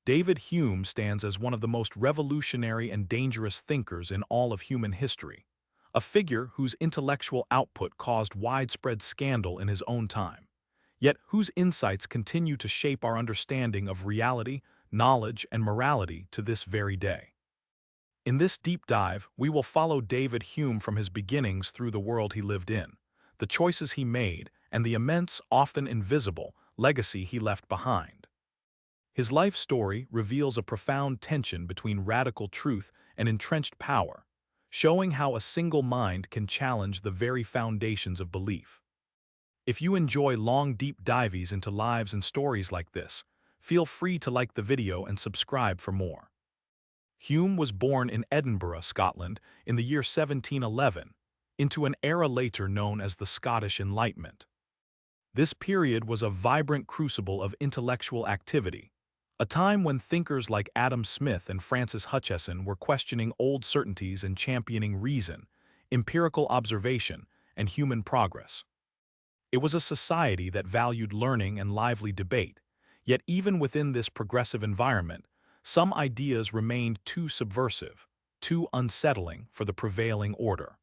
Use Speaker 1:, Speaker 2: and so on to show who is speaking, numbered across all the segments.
Speaker 1: David Hume stands as one of the most revolutionary and dangerous thinkers in all of human history, a figure whose intellectual output caused widespread scandal in his own time, yet whose insights continue to shape our understanding of reality, knowledge, and morality to this very day. In this deep dive, we will follow David Hume from his beginnings through the world he lived in, the choices he made, and the immense, often invisible, legacy he left behind. His life story reveals a profound tension between radical truth and entrenched power, showing how a single mind can challenge the very foundations of belief. If you enjoy long, deep dives into lives and stories like this, feel free to like the video and subscribe for more. Hume was born in Edinburgh, Scotland, in the year 1711, into an era later known as the Scottish Enlightenment. This period was a vibrant crucible of intellectual activity, a time when thinkers like Adam Smith and Francis Hutcheson were questioning old certainties and championing reason, empirical observation, and human progress. It was a society that valued learning and lively debate, yet even within this progressive environment, some ideas remained too subversive, too unsettling for the prevailing order.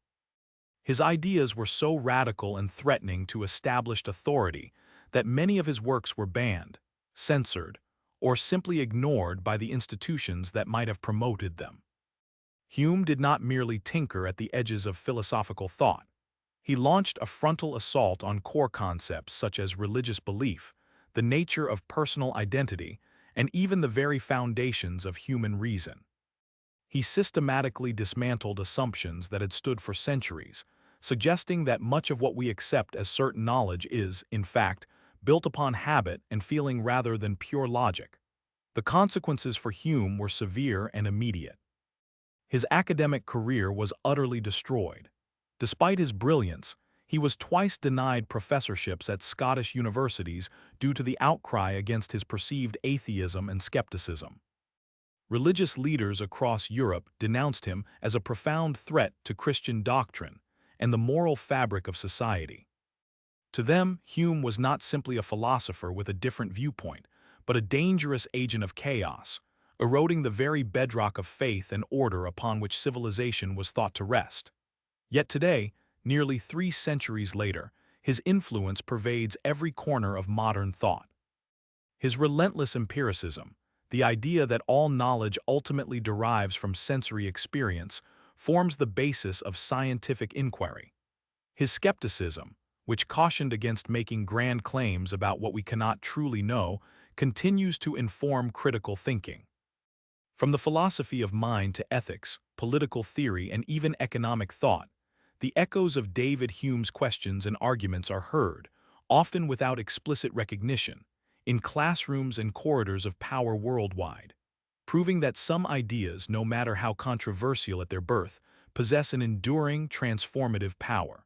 Speaker 1: His ideas were so radical and threatening to established authority that many of his works were banned, censored, or simply ignored by the institutions that might have promoted them. Hume did not merely tinker at the edges of philosophical thought. He launched a frontal assault on core concepts such as religious belief, the nature of personal identity, and even the very foundations of human reason. He systematically dismantled assumptions that had stood for centuries, suggesting that much of what we accept as certain knowledge is, in fact, built upon habit and feeling rather than pure logic. The consequences for Hume were severe and immediate. His academic career was utterly destroyed. Despite his brilliance, he was twice denied professorships at Scottish universities due to the outcry against his perceived atheism and skepticism. Religious leaders across Europe denounced him as a profound threat to Christian doctrine and the moral fabric of society. To them, Hume was not simply a philosopher with a different viewpoint, but a dangerous agent of chaos, eroding the very bedrock of faith and order upon which civilization was thought to rest. Yet today, nearly 3 centuries later, his influence pervades every corner of modern thought. His relentless empiricism, the idea that all knowledge ultimately derives from sensory experience, forms the basis of scientific inquiry. His skepticism, which cautioned against making grand claims about what we cannot truly know, continues to inform critical thinking. From the philosophy of mind to ethics, political theory, and even economic thought, the echoes of David Hume's questions and arguments are heard, often without explicit recognition, in classrooms and corridors of power worldwide, proving that some ideas, no matter how controversial at their birth, possess an enduring, transformative power.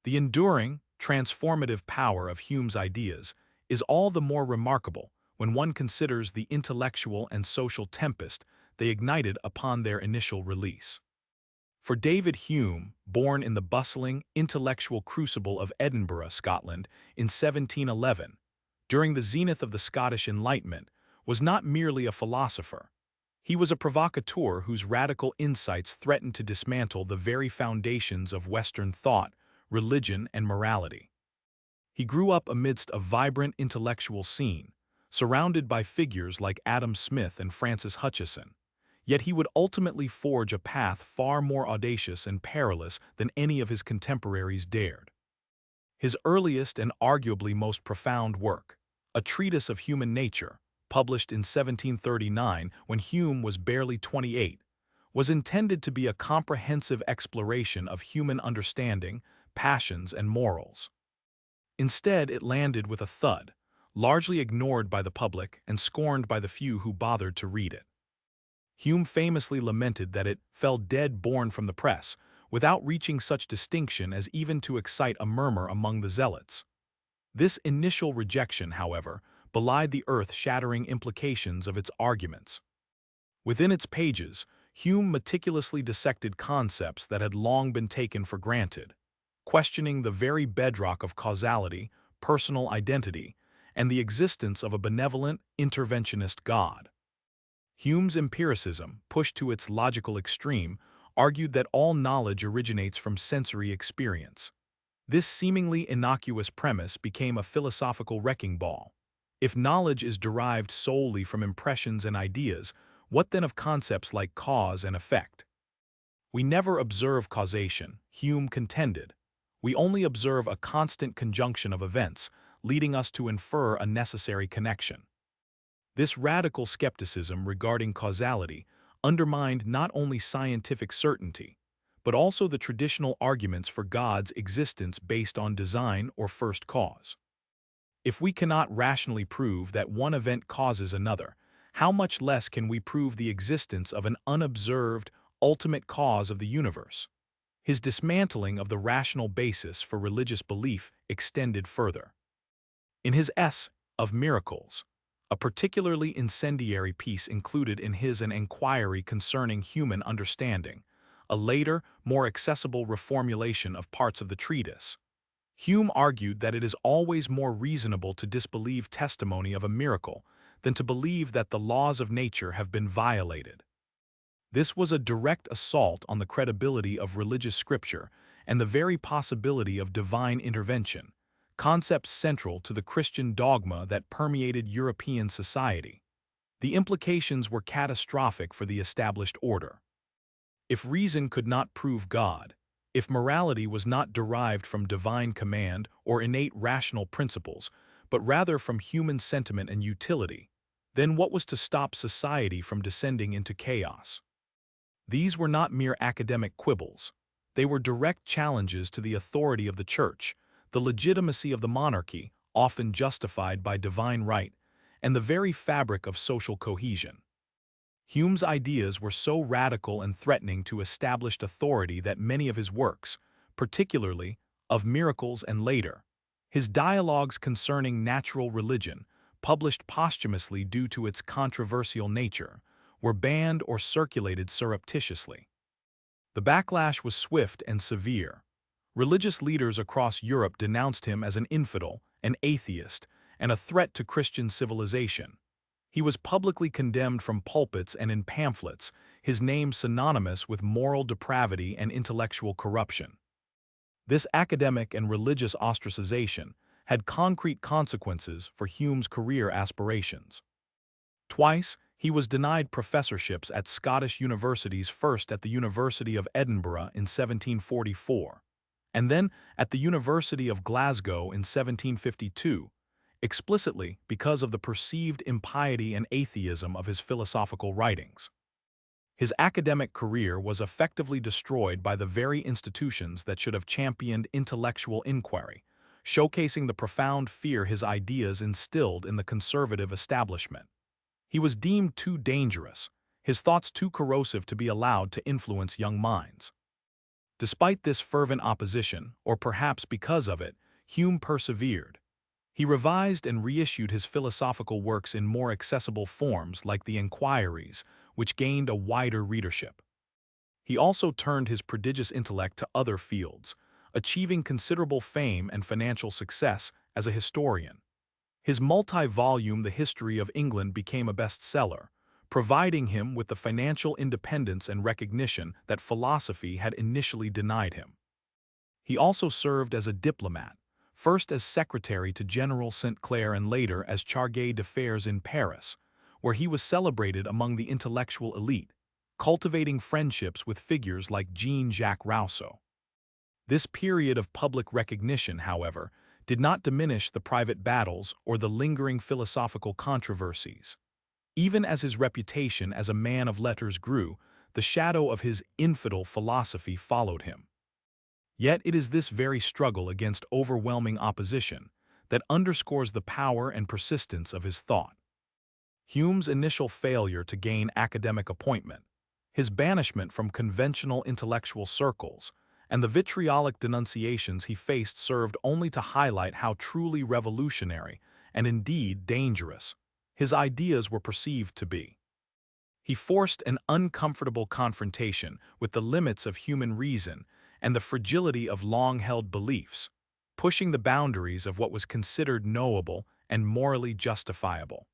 Speaker 1: The enduring, transformative power of Hume's ideas is all the more remarkable when one considers the intellectual and social tempest they ignited upon their initial release. For David Hume, born in the bustling, intellectual crucible of Edinburgh, Scotland, in 1711, during the zenith of the Scottish Enlightenment, was not merely a philosopher. He was a provocateur whose radical insights threatened to dismantle the very foundations of Western thought, religion, and morality. He grew up amidst a vibrant intellectual scene, surrounded by figures like Adam Smith and Francis Hutcheson. Yet he would ultimately forge a path far more audacious and perilous than any of his contemporaries dared. His earliest and arguably most profound work, a treatise of human nature, published in 1739 when Hume was barely 28, was intended to be a comprehensive exploration of human understanding, passions, and morals. Instead, it landed with a thud, largely ignored by the public and scorned by the few who bothered to read it. Hume famously lamented that it fell dead born from the press, without reaching such distinction as even to excite a murmur among the zealots. This initial rejection, however, belied the earth-shattering implications of its arguments. Within its pages, Hume meticulously dissected concepts that had long been taken for granted, questioning the very bedrock of causality, personal identity, and the existence of a benevolent, interventionist God. Hume's empiricism, pushed to its logical extreme, argued that all knowledge originates from sensory experience. This seemingly innocuous premise became a philosophical wrecking ball. If knowledge is derived solely from impressions and ideas, what then of concepts like cause and effect? We never observe causation, Hume contended. We only observe a constant conjunction of events, leading us to infer a necessary connection. This radical skepticism regarding causality undermined not only scientific certainty, but also the traditional arguments for God's existence based on design or first cause. If we cannot rationally prove that one event causes another, how much less can we prove the existence of an unobserved, ultimate cause of the universe? His dismantling of the rational basis for religious belief extended further. In his Essay of Miracles, a particularly incendiary piece included in his An Enquiry Concerning Human Understanding, a later, more accessible reformulation of parts of the treatise, Hume argued that it is always more reasonable to disbelieve testimony of a miracle than to believe that the laws of nature have been violated. This was a direct assault on the credibility of religious scripture and the very possibility of divine intervention, concepts central to the Christian dogma that permeated European society. The implications were catastrophic for the established order. If reason could not prove God, if morality was not derived from divine command or innate rational principles, but rather from human sentiment and utility, then what was to stop society from descending into chaos? These were not mere academic quibbles. They were direct challenges to the authority of the Church, the legitimacy of the monarchy, often justified by divine right, and the very fabric of social cohesion. Hume's ideas were so radical and threatening to established authority that many of his works, particularly of Miracles and later, his dialogues concerning natural religion, published posthumously due to its controversial nature, were banned or circulated surreptitiously. The backlash was swift and severe. Religious leaders across Europe denounced him as an infidel, an atheist, and a threat to Christian civilization. He was publicly condemned from pulpits and in pamphlets, his name synonymous with moral depravity and intellectual corruption. This academic and religious ostracization had concrete consequences for Hume's career aspirations. Twice, he was denied professorships at Scottish universities, first at the University of Edinburgh in 1744, and then at the University of Glasgow in 1752, explicitly because of the perceived impiety and atheism of his philosophical writings. His academic career was effectively destroyed by the very institutions that should have championed intellectual inquiry, showcasing the profound fear his ideas instilled in the conservative establishment. He was deemed too dangerous, his thoughts too corrosive to be allowed to influence young minds. Despite this fervent opposition, or perhaps because of it, Hume persevered. He revised and reissued his philosophical works in more accessible forms like the Enquiries, which gained a wider readership. He also turned his prodigious intellect to other fields, achieving considerable fame and financial success as a historian. His multi-volume The History of England became a bestseller, providing him with the financial independence and recognition that philosophy had initially denied him. He also served as a diplomat, first as secretary to General St. Clair and later as chargé d'affaires in Paris, where he was celebrated among the intellectual elite, cultivating friendships with figures like Jean-Jacques Rousseau. This period of public recognition, however, did not diminish the private battles or the lingering philosophical controversies. Even as his reputation as a man of letters grew, the shadow of his infidel philosophy followed him. Yet it is this very struggle against overwhelming opposition that underscores the power and persistence of his thought. Hume's initial failure to gain academic appointment, his banishment from conventional intellectual circles, and the vitriolic denunciations he faced served only to highlight how truly revolutionary, and indeed dangerous, his ideas were perceived to be. He forced an uncomfortable confrontation with the limits of human reason and the fragility of long-held beliefs, pushing the boundaries of what was considered knowable and morally justifiable.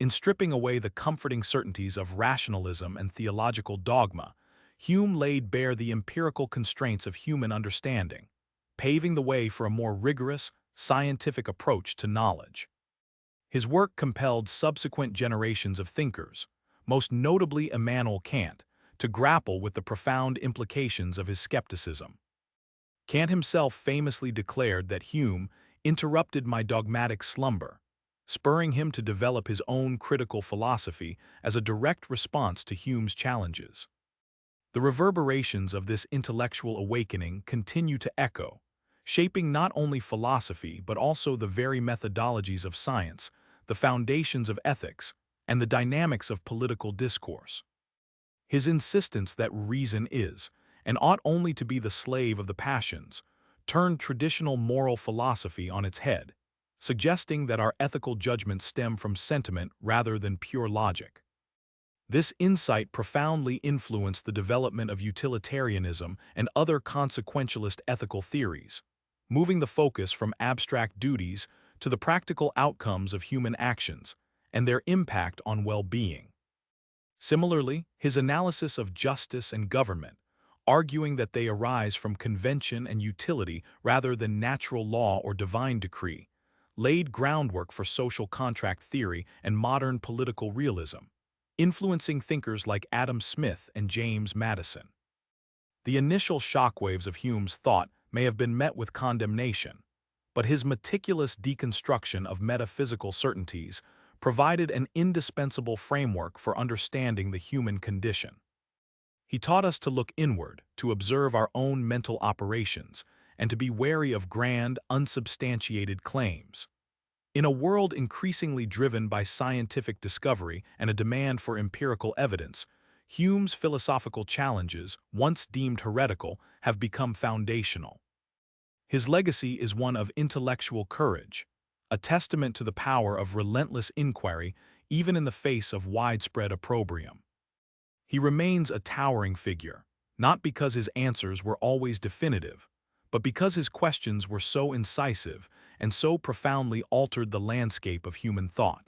Speaker 1: In stripping away the comforting certainties of rationalism and theological dogma, Hume laid bare the empirical constraints of human understanding, paving the way for a more rigorous, scientific approach to knowledge. His work compelled subsequent generations of thinkers, most notably Immanuel Kant, to grapple with the profound implications of his skepticism. Kant himself famously declared that Hume interrupted my dogmatic slumber, spurring him to develop his own critical philosophy as a direct response to Hume's challenges. The reverberations of this intellectual awakening continue to echo, shaping not only philosophy but also the very methodologies of science, the foundations of ethics, and the dynamics of political discourse. His insistence that reason is, and ought only to be the slave of the passions, turned traditional moral philosophy on its head, suggesting that our ethical judgments stem from sentiment rather than pure logic. This insight profoundly influenced the development of utilitarianism and other consequentialist ethical theories, moving the focus from abstract duties to the practical outcomes of human actions and their impact on well-being. Similarly, his analysis of justice and government, arguing that they arise from convention and utility rather than natural law or divine decree, laid groundwork for social contract theory and modern political realism, influencing thinkers like Adam Smith and James Madison. The initial shockwaves of Hume's thought may have been met with condemnation, but his meticulous deconstruction of metaphysical certainties provided an indispensable framework for understanding the human condition. He taught us to look inward, to observe our own mental operations, and to be wary of grand, unsubstantiated claims. In a world increasingly driven by scientific discovery and a demand for empirical evidence, Hume's philosophical challenges, once deemed heretical, have become foundational. His legacy is one of intellectual courage, a testament to the power of relentless inquiry even in the face of widespread opprobrium. He remains a towering figure, not because his answers were always definitive, but because his questions were so incisive and so profoundly altered the landscape of human thought.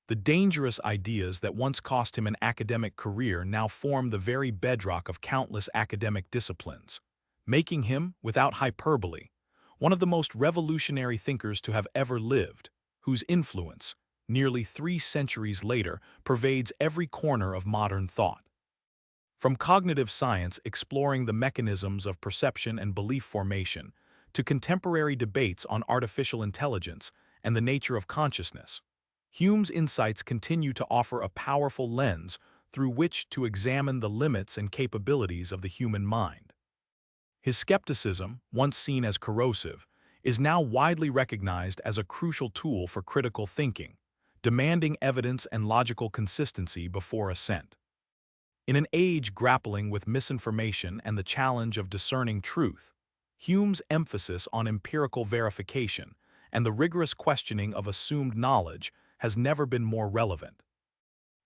Speaker 1: The dangerous ideas that once cost him an academic career now form the very bedrock of countless academic disciplines, making him, without hyperbole, one of the most revolutionary thinkers to have ever lived, whose influence, nearly 3 centuries later, pervades every corner of modern thought. From cognitive science exploring the mechanisms of perception and belief formation, to contemporary debates on artificial intelligence and the nature of consciousness, Hume's insights continue to offer a powerful lens through which to examine the limits and capabilities of the human mind. His skepticism, once seen as corrosive, is now widely recognized as a crucial tool for critical thinking, demanding evidence and logical consistency before assent. In an age grappling with misinformation and the challenge of discerning truth, Hume's emphasis on empirical verification and the rigorous questioning of assumed knowledge has never been more relevant.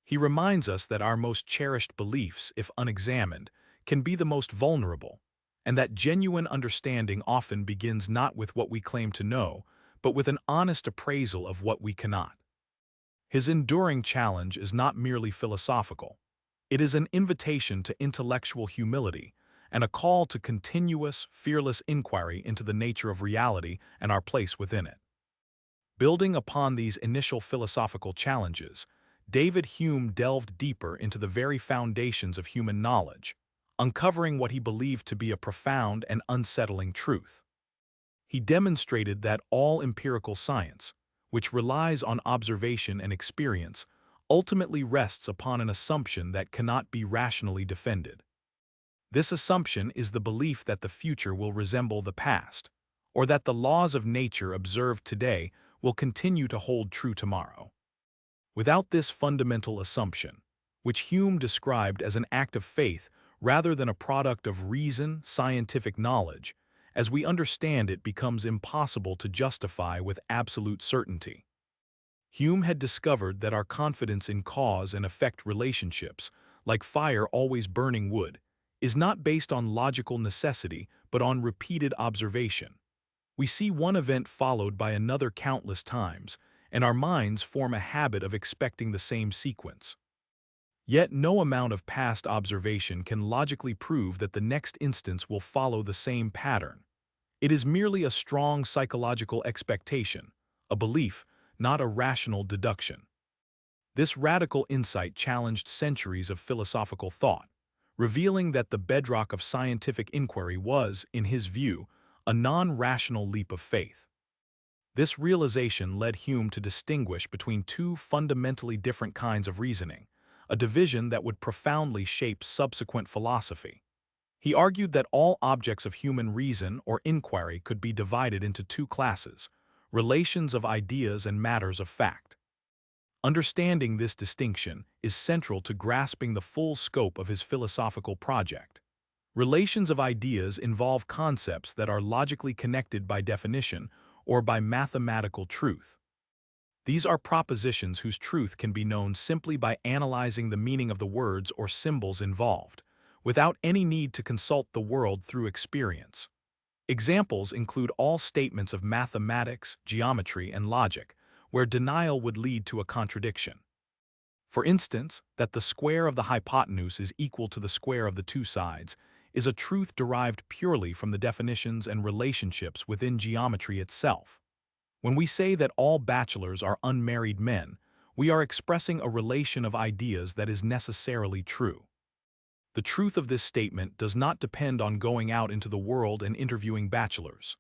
Speaker 1: He reminds us that our most cherished beliefs, if unexamined, can be the most vulnerable, and that genuine understanding often begins not with what we claim to know, but with an honest appraisal of what we cannot. His enduring challenge is not merely philosophical. It is an invitation to intellectual humility and a call to continuous, fearless inquiry into the nature of reality and our place within it. Building upon these initial philosophical challenges, David Hume delved deeper into the very foundations of human knowledge, uncovering what he believed to be a profound and unsettling truth. He demonstrated that all empirical science, which relies on observation and experience, ultimately rests upon an assumption that cannot be rationally defended. This assumption is the belief that the future will resemble the past, or that the laws of nature observed today will continue to hold true tomorrow. Without this fundamental assumption, which Hume described as an act of faith rather than a product of reason, scientific knowledge, as we understand it becomes impossible to justify with absolute certainty. Hume had discovered that our confidence in cause and effect relationships, like fire always burning wood, is not based on logical necessity but on repeated observation. We see one event followed by another countless times, and our minds form a habit of expecting the same sequence. Yet no amount of past observation can logically prove that the next instance will follow the same pattern. It is merely a strong psychological expectation, a belief, not a rational deduction. This radical insight challenged centuries of philosophical thought, revealing that the bedrock of scientific inquiry was, in his view, a non-rational leap of faith. This realization led Hume to distinguish between two fundamentally different kinds of reasoning, a division that would profoundly shape subsequent philosophy. He argued that all objects of human reason or inquiry could be divided into two classes: relations of ideas and matters of fact. Understanding this distinction is central to grasping the full scope of his philosophical project. Relations of ideas involve concepts that are logically connected by definition or by mathematical truth. These are propositions whose truth can be known simply by analyzing the meaning of the words or symbols involved, without any need to consult the world through experience. Examples include all statements of mathematics, geometry, and logic, where denial would lead to a contradiction. For instance, that the square of the hypotenuse is equal to the square of the two sides is a truth derived purely from the definitions and relationships within geometry itself. When we say that all bachelors are unmarried men, we are expressing a relation of ideas that is necessarily true. The truth of this statement does not depend on going out into the world and interviewing bachelors.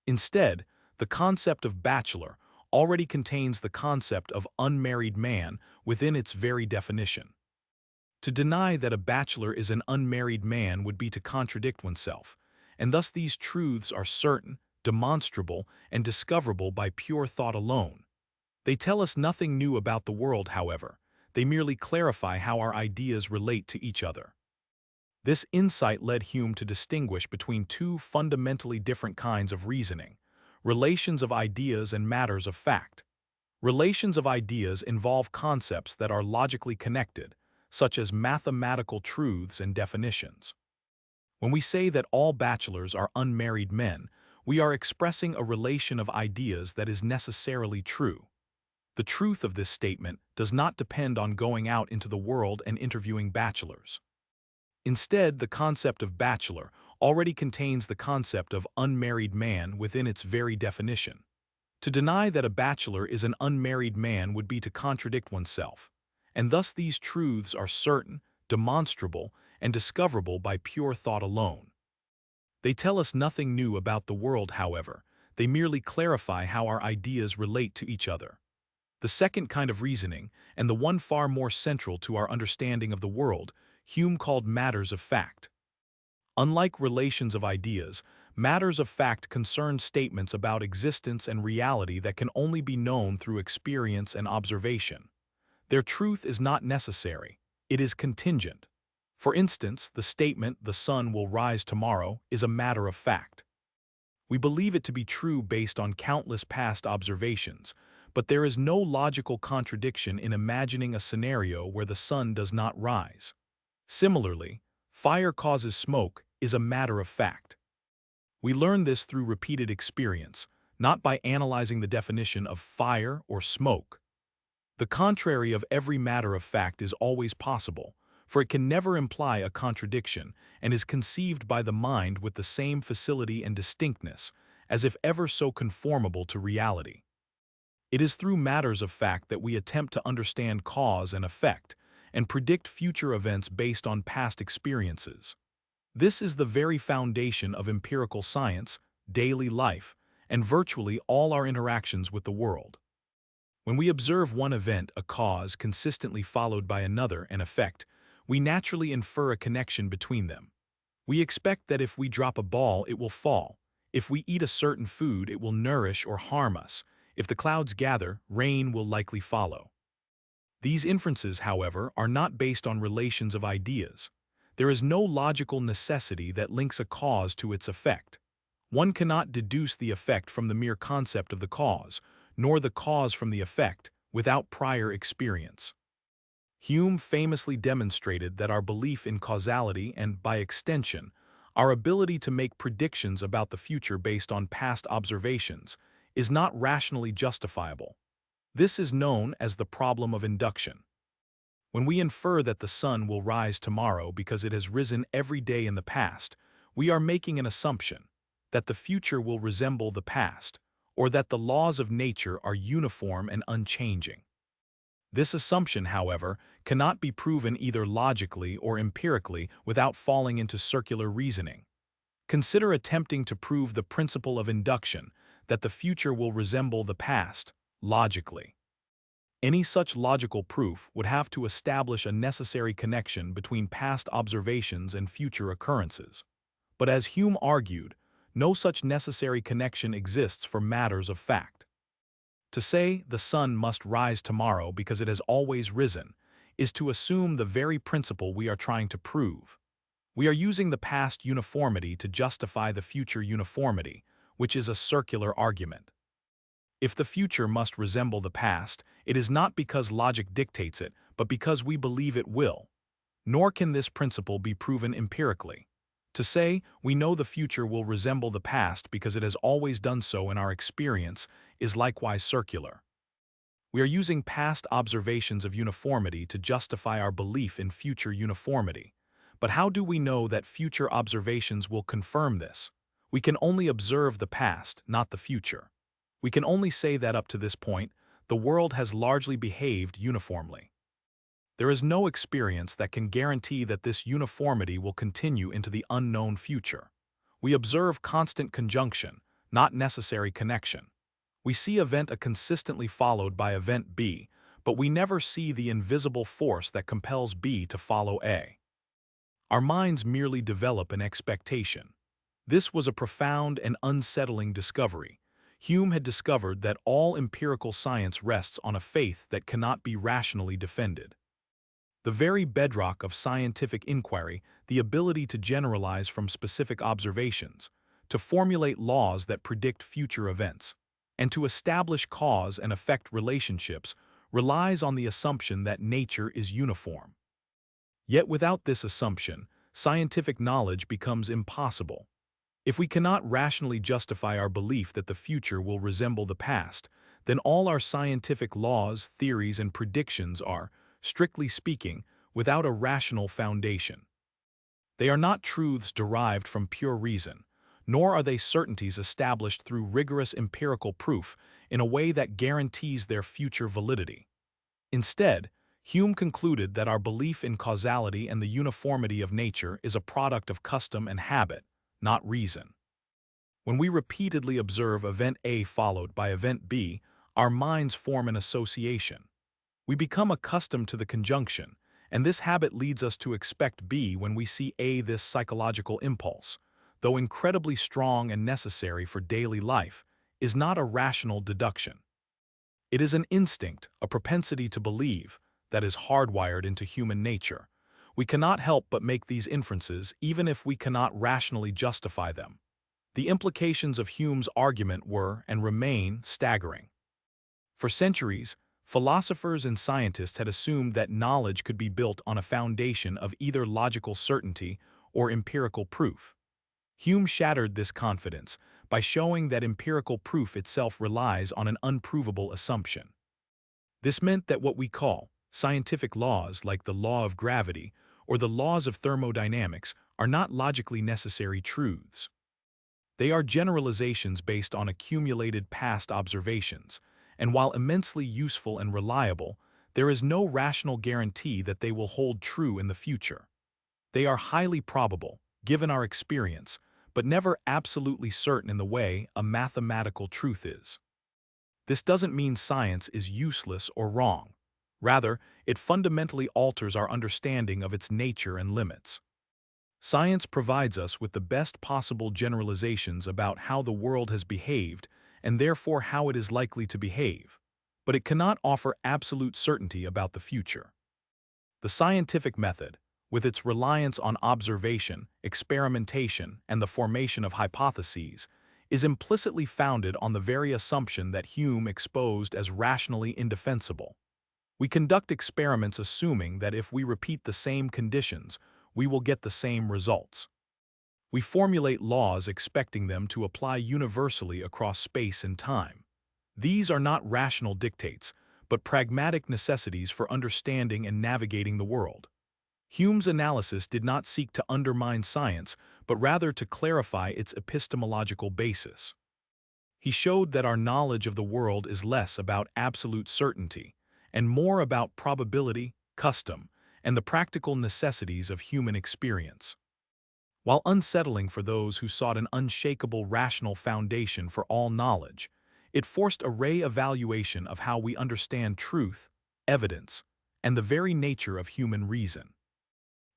Speaker 1: Instead, the concept of bachelor already contains the concept of unmarried man within its very definition. To deny that a bachelor is an unmarried man would be to contradict oneself, and thus these truths are certain, demonstrable, and discoverable by pure thought alone. They tell us nothing new about the world, however. They merely clarify how our ideas relate to each other. This insight led Hume to distinguish between two fundamentally different kinds of reasoning: relations of ideas and matters of fact. Relations of ideas involve concepts that are logically connected, such as mathematical truths and definitions. When we say that all bachelors are unmarried men, we are expressing a relation of ideas that is necessarily true. The truth of this statement does not depend on going out into the world and interviewing bachelors. Instead, the concept of bachelor already contains the concept of unmarried man within its very definition. To deny that a bachelor is an unmarried man would be to contradict oneself, and thus these truths are certain, demonstrable, and discoverable by pure thought alone. They tell us nothing new about the world, however. They merely clarify how our ideas relate to each other. The second kind of reasoning, and the one far more central to our understanding of the world, Hume called matters of fact. Unlike relations of ideas, matters of fact concern statements about existence and reality that can only be known through experience and observation. Their truth is not necessary, it is contingent. For instance, the statement, "the sun will rise tomorrow," is a matter of fact. We believe it to be true based on countless past observations, but there is no logical contradiction in imagining a scenario where the sun does not rise. Similarly, fire causes smoke is a matter of fact. We learn this through repeated experience, not by analyzing the definition of fire or smoke. The contrary of every matter of fact is always possible, for it can never imply a contradiction and is conceived by the mind with the same facility and distinctness, as if ever so conformable to reality. It is through matters of fact that we attempt to understand cause and effect, and predict future events based on past experiences. This is the very foundation of empirical science, daily life, and virtually all our interactions with the world. When we observe one event, a cause, consistently followed by another, an effect, we naturally infer a connection between them. We expect that if we drop a ball, it will fall. If we eat a certain food, it will nourish or harm us. If the clouds gather, rain will likely follow. These inferences, however, are not based on relations of ideas. There is no logical necessity that links a cause to its effect. One cannot deduce the effect from the mere concept of the cause, nor the cause from the effect, without prior experience. Hume famously demonstrated that our belief in causality and, by extension, our ability to make predictions about the future based on past observations, is not rationally justifiable. This is known as the problem of induction. When we infer that the sun will rise tomorrow because it has risen every day in the past, we are making an assumption that the future will resemble the past, or that the laws of nature are uniform and unchanging. This assumption, however, cannot be proven either logically or empirically without falling into circular reasoning. Consider attempting to prove the principle of induction, that the future will resemble the past, logically. Any such logical proof would have to establish a necessary connection between past observations and future occurrences. But as Hume argued, no such necessary connection exists for matters of fact. To say the sun must rise tomorrow because it has always risen is to assume the very principle we are trying to prove. We are using the past uniformity to justify the future uniformity, which is a circular argument. If the future must resemble the past, it is not because logic dictates it, but because we believe it will. Nor can this principle be proven empirically. To say we know the future will resemble the past because it has always done so in our experience is likewise circular. We are using past observations of uniformity to justify our belief in future uniformity. But how do we know that future observations will confirm this? We can only observe the past, not the future. We can only say that up to this point, the world has largely behaved uniformly. There is no experience that can guarantee that this uniformity will continue into the unknown future. We observe constant conjunction, not necessary connection. We see event A consistently followed by event B, but we never see the invisible force that compels B to follow A. Our minds merely develop an expectation. This was a profound and unsettling discovery. Hume had discovered that all empirical science rests on a faith that cannot be rationally defended. The very bedrock of scientific inquiry, the ability to generalize from specific observations, to formulate laws that predict future events, and to establish cause and effect relationships, relies on the assumption that nature is uniform. Yet without this assumption, scientific knowledge becomes impossible. If we cannot rationally justify our belief that the future will resemble the past, then all our scientific laws, theories, and predictions are, strictly speaking, without a rational foundation. They are not truths derived from pure reason, nor are they certainties established through rigorous empirical proof in a way that guarantees their future validity. Instead, Hume concluded that our belief in causality and the uniformity of nature is a product of custom and habit, not reason. When we repeatedly observe event A followed by event B, our minds form an association. We become accustomed to the conjunction, and this habit leads us to expect B when we see A. This psychological impulse, though incredibly strong and necessary for daily life, is not a rational deduction. It is an instinct, a propensity to believe, that is hardwired into human nature. We cannot help but make these inferences even if we cannot rationally justify them. The implications of Hume's argument were, and remain, staggering. For centuries, philosophers and scientists had assumed that knowledge could be built on a foundation of either logical certainty or empirical proof. Hume shattered this confidence by showing that empirical proof itself relies on an unprovable assumption. This meant that what we call scientific laws, like the law of gravity or the laws of thermodynamics, are not logically necessary truths. They are generalizations based on accumulated past observations, and while immensely useful and reliable, there is no rational guarantee that they will hold true in the future. They are highly probable, given our experience, but never absolutely certain in the way a mathematical truth is. This doesn't mean science is useless or wrong. Rather, it fundamentally alters our understanding of its nature and limits. Science provides us with the best possible generalizations about how the world has behaved and therefore how it is likely to behave, but it cannot offer absolute certainty about the future. The scientific method, with its reliance on observation, experimentation, and the formation of hypotheses, is implicitly founded on the very assumption that Hume exposed as rationally indefensible. We conduct experiments assuming that if we repeat the same conditions, we will get the same results. We formulate laws expecting them to apply universally across space and time. These are not rational dictates, but pragmatic necessities for understanding and navigating the world. Hume's analysis did not seek to undermine science, but rather to clarify its epistemological basis. He showed that our knowledge of the world is less about absolute certainty and more about probability, custom, and the practical necessities of human experience. While unsettling for those who sought an unshakable rational foundation for all knowledge, it forced a re-evaluation of how we understand truth, evidence, and the very nature of human reason.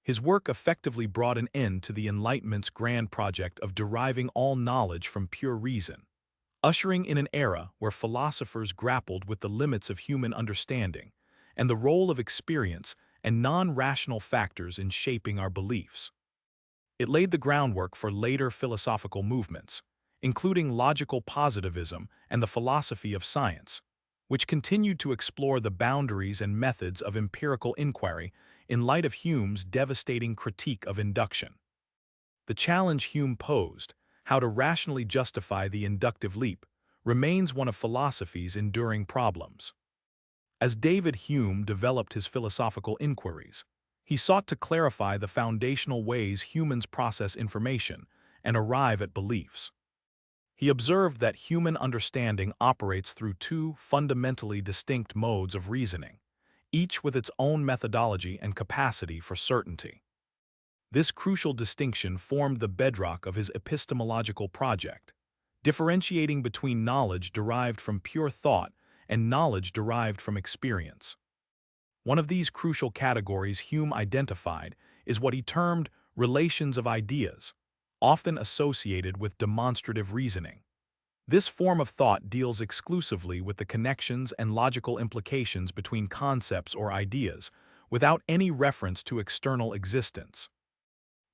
Speaker 1: His work effectively brought an end to the Enlightenment's grand project of deriving all knowledge from pure reason, ushering in an era where philosophers grappled with the limits of human understanding and the role of experience and non-rational factors in shaping our beliefs. It laid the groundwork for later philosophical movements, including logical positivism and the philosophy of science, which continued to explore the boundaries and methods of empirical inquiry in light of Hume's devastating critique of induction. The challenge Hume posed, how to rationally justify the inductive leap, remains one of philosophy's enduring problems. As David Hume developed his philosophical inquiries, he sought to clarify the foundational ways humans process information and arrive at beliefs. He observed that human understanding operates through two fundamentally distinct modes of reasoning, each with its own methodology and capacity for certainty. This crucial distinction formed the bedrock of his epistemological project, differentiating between knowledge derived from pure thought and knowledge derived from experience. One of these crucial categories Hume identified is what he termed relations of ideas, often associated with demonstrative reasoning. This form of thought deals exclusively with the connections and logical implications between concepts or ideas, without any reference to external existence.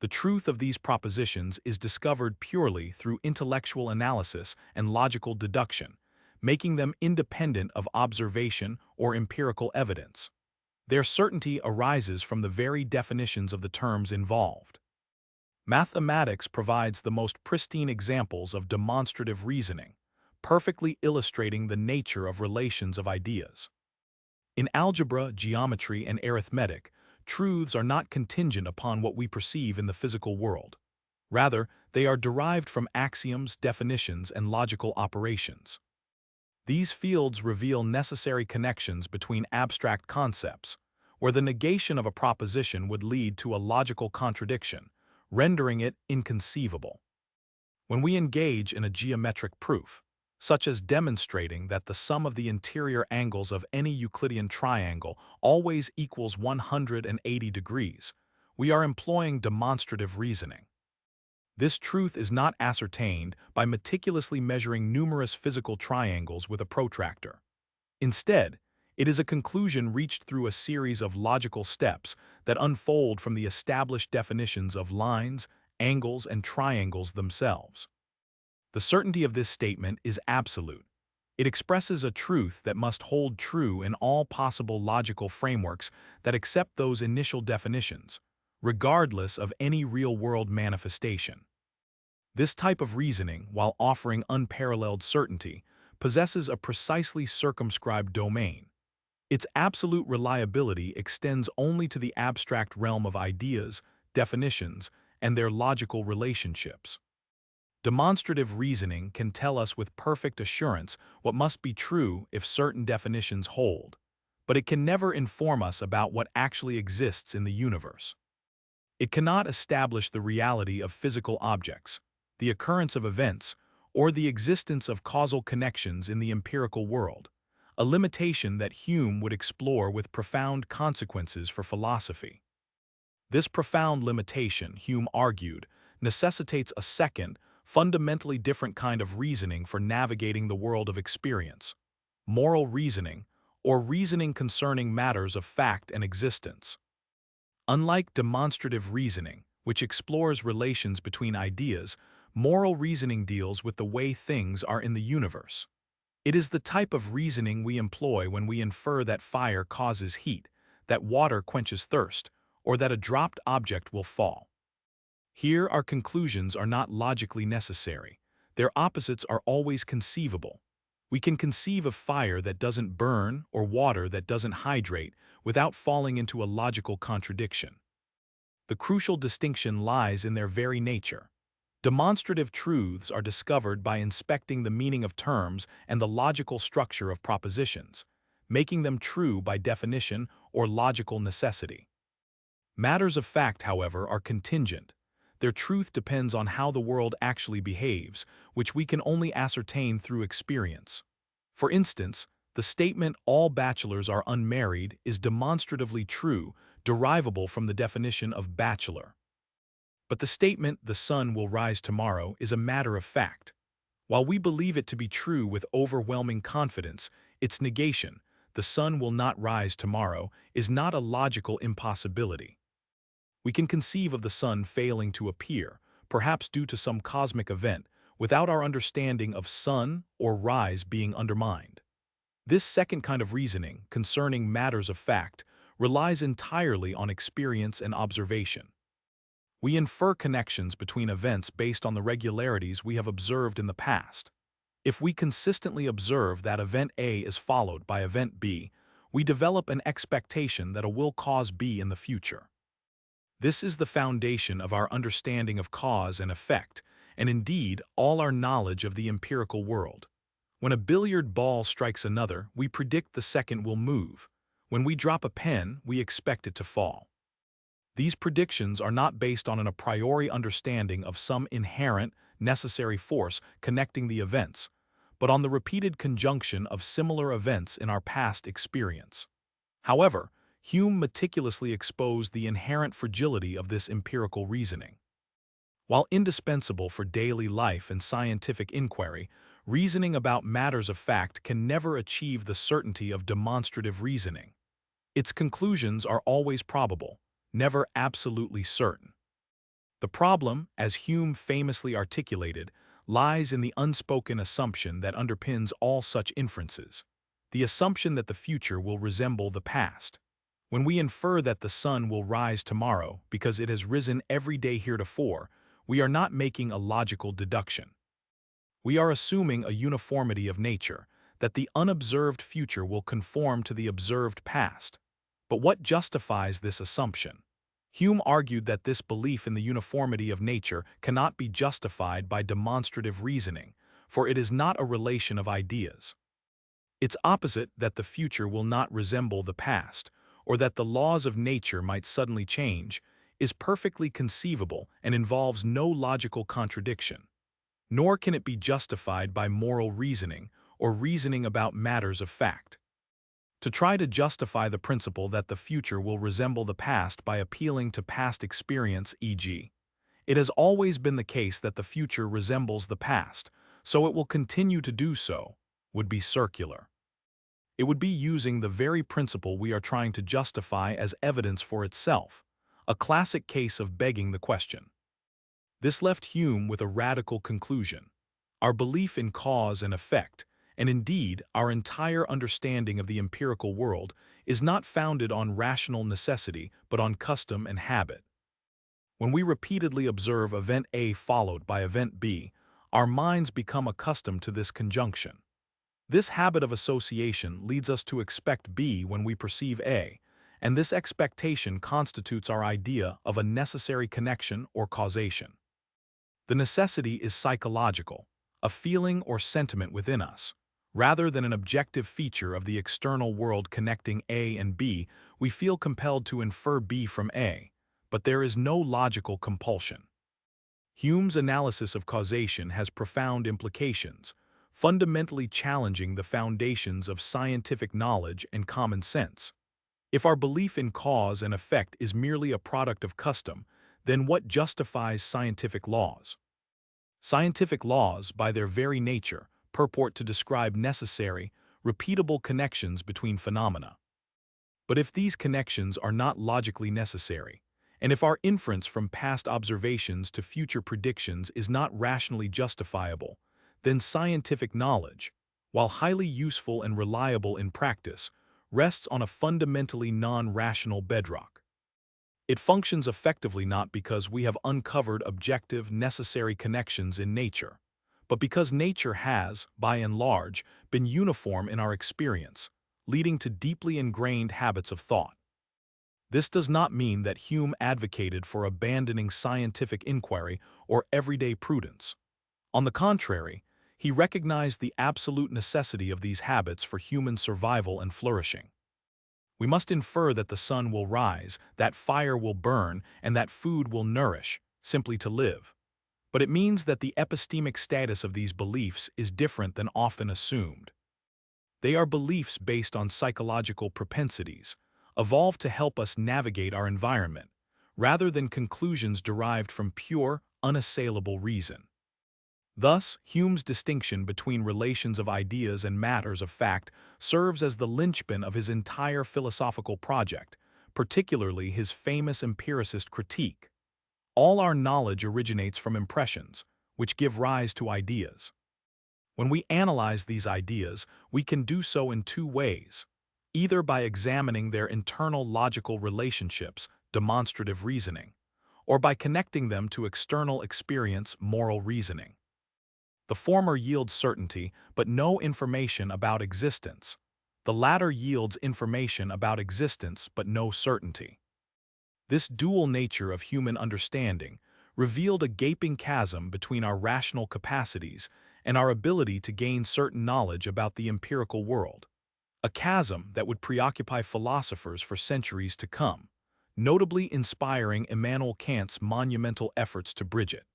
Speaker 1: The truth of these propositions is discovered purely through intellectual analysis and logical deduction, making them independent of observation or empirical evidence. Their certainty arises from the very definitions of the terms involved. Mathematics provides the most pristine examples of demonstrative reasoning, perfectly illustrating the nature of relations of ideas. In algebra, geometry, and arithmetic, truths are not contingent upon what we perceive in the physical world. Rather, they are derived from axioms, definitions, and logical operations. These fields reveal necessary connections between abstract concepts, where the negation of a proposition would lead to a logical contradiction, rendering it inconceivable. When we engage in a geometric proof, such as demonstrating that the sum of the interior angles of any Euclidean triangle always equals 180 degrees, we are employing demonstrative reasoning. This truth is not ascertained by meticulously measuring numerous physical triangles with a protractor. Instead, it is a conclusion reached through a series of logical steps that unfold from the established definitions of lines, angles, and triangles themselves. The certainty of this statement is absolute. It expresses a truth that must hold true in all possible logical frameworks that accept those initial definitions, regardless of any real-world manifestation. This type of reasoning, while offering unparalleled certainty, possesses a precisely circumscribed domain. Its absolute reliability extends only to the abstract realm of ideas, definitions, and their logical relationships. Demonstrative reasoning can tell us with perfect assurance what must be true if certain definitions hold, but it can never inform us about what actually exists in the universe. It cannot establish the reality of physical objects, the occurrence of events, or the existence of causal connections in the empirical world, a limitation that Hume would explore with profound consequences for philosophy. This profound limitation, Hume argued, necessitates a second, fundamentally different kind of reasoning for navigating the world of experience: moral reasoning, or reasoning concerning matters of fact and existence. Unlike demonstrative reasoning, which explores relations between ideas, moral reasoning deals with the way things are in the universe. It is the type of reasoning we employ when we infer that fire causes heat, that water quenches thirst, or that a dropped object will fall. Here, our conclusions are not logically necessary. Their opposites are always conceivable. We can conceive of fire that doesn't burn or water that doesn't hydrate without falling into a logical contradiction. The crucial distinction lies in their very nature. Demonstrative truths are discovered by inspecting the meaning of terms and the logical structure of propositions, making them true by definition or logical necessity. Matters of fact, however, are contingent. Their truth depends on how the world actually behaves, which we can only ascertain through experience. For instance, the statement "all bachelors are unmarried" is demonstratively true, derivable from the definition of bachelor. But the statement "the sun will rise tomorrow" is a matter of fact. While we believe it to be true with overwhelming confidence, its negation, "the sun will not rise tomorrow," is not a logical impossibility. We can conceive of the sun failing to appear, perhaps due to some cosmic event, without our understanding of sun or rise being undermined. This second kind of reasoning, concerning matters of fact, relies entirely on experience and observation. We infer connections between events based on the regularities we have observed in the past. If we consistently observe that event A is followed by event B, we develop an expectation that A will cause B in the future. This is the foundation of our understanding of cause and effect, and indeed all our knowledge of the empirical world. When a billiard ball strikes another, we predict the second will move. When we drop a pen, we expect it to fall. These predictions are not based on an a priori understanding of some inherent, necessary force connecting the events, but on the repeated conjunction of similar events in our past experience. However, Hume meticulously exposed the inherent fragility of this empirical reasoning. While indispensable for daily life and scientific inquiry, reasoning about matters of fact can never achieve the certainty of demonstrative reasoning. Its conclusions are always probable, never absolutely certain. The problem, as Hume famously articulated, lies in the unspoken assumption that underpins all such inferences, the assumption that the future will resemble the past. When we infer that the sun will rise tomorrow because it has risen every day heretofore, we are not making a logical deduction. We are assuming a uniformity of nature, that the unobserved future will conform to the observed past. But what justifies this assumption? Hume argued that this belief in the uniformity of nature cannot be justified by demonstrative reasoning, for it is not a relation of ideas. Its opposite, that the future will not resemble the past, or that the laws of nature might suddenly change, is perfectly conceivable and involves no logical contradiction. Nor can it be justified by moral reasoning or reasoning about matters of fact. To try to justify the principle that the future will resemble the past by appealing to past experience, e.g., "it has always been the case that the future resembles the past, so it will continue to do so," would be circular. It would be using the very principle we are trying to justify as evidence for itself, a classic case of begging the question. This left Hume with a radical conclusion. Our belief in cause and effect, and indeed our entire understanding of the empirical world, is not founded on rational necessity but on custom and habit. When we repeatedly observe event A followed by event B, our minds become accustomed to this conjunction. This habit of association leads us to expect B when we perceive A, and this expectation constitutes our idea of a necessary connection or causation. The necessity is psychological, a feeling or sentiment within us. Rather than an objective feature of the external world connecting A and B, we feel compelled to infer B from A, but there is no logical compulsion. Hume's analysis of causation has profound implications, fundamentally challenging the foundations of scientific knowledge and common sense. If our belief in cause and effect is merely a product of custom, then what justifies scientific laws? Scientific laws, by their very nature, purport to describe necessary, repeatable connections between phenomena. But if these connections are not logically necessary, and if our inference from past observations to future predictions is not rationally justifiable, then scientific knowledge, while highly useful and reliable in practice, rests on a fundamentally non-rational bedrock. It functions effectively not because we have uncovered objective, necessary connections in nature, but because nature has, by and large, been uniform in our experience, leading to deeply ingrained habits of thought. This does not mean that Hume advocated for abandoning scientific inquiry or everyday prudence. On the contrary, he recognized the absolute necessity of these habits for human survival and flourishing. We must infer that the sun will rise, that fire will burn, and that food will nourish, simply to live. But it means that the epistemic status of these beliefs is different than often assumed. They are beliefs based on psychological propensities, evolved to help us navigate our environment, rather than conclusions derived from pure, unassailable reason. Thus, Hume's distinction between relations of ideas and matters of fact serves as the linchpin of his entire philosophical project, particularly his famous empiricist critique. All our knowledge originates from impressions, which give rise to ideas. When we analyze these ideas, we can do so in two ways, either by examining their internal logical relationships, demonstrative reasoning, or by connecting them to external experience, moral reasoning. The former yields certainty, but no information about existence. The latter yields information about existence, but no certainty. This dual nature of human understanding revealed a gaping chasm between our rational capacities and our ability to gain certain knowledge about the empirical world, a chasm that would preoccupy philosophers for centuries to come, notably inspiring Immanuel Kant's monumental efforts to bridge it.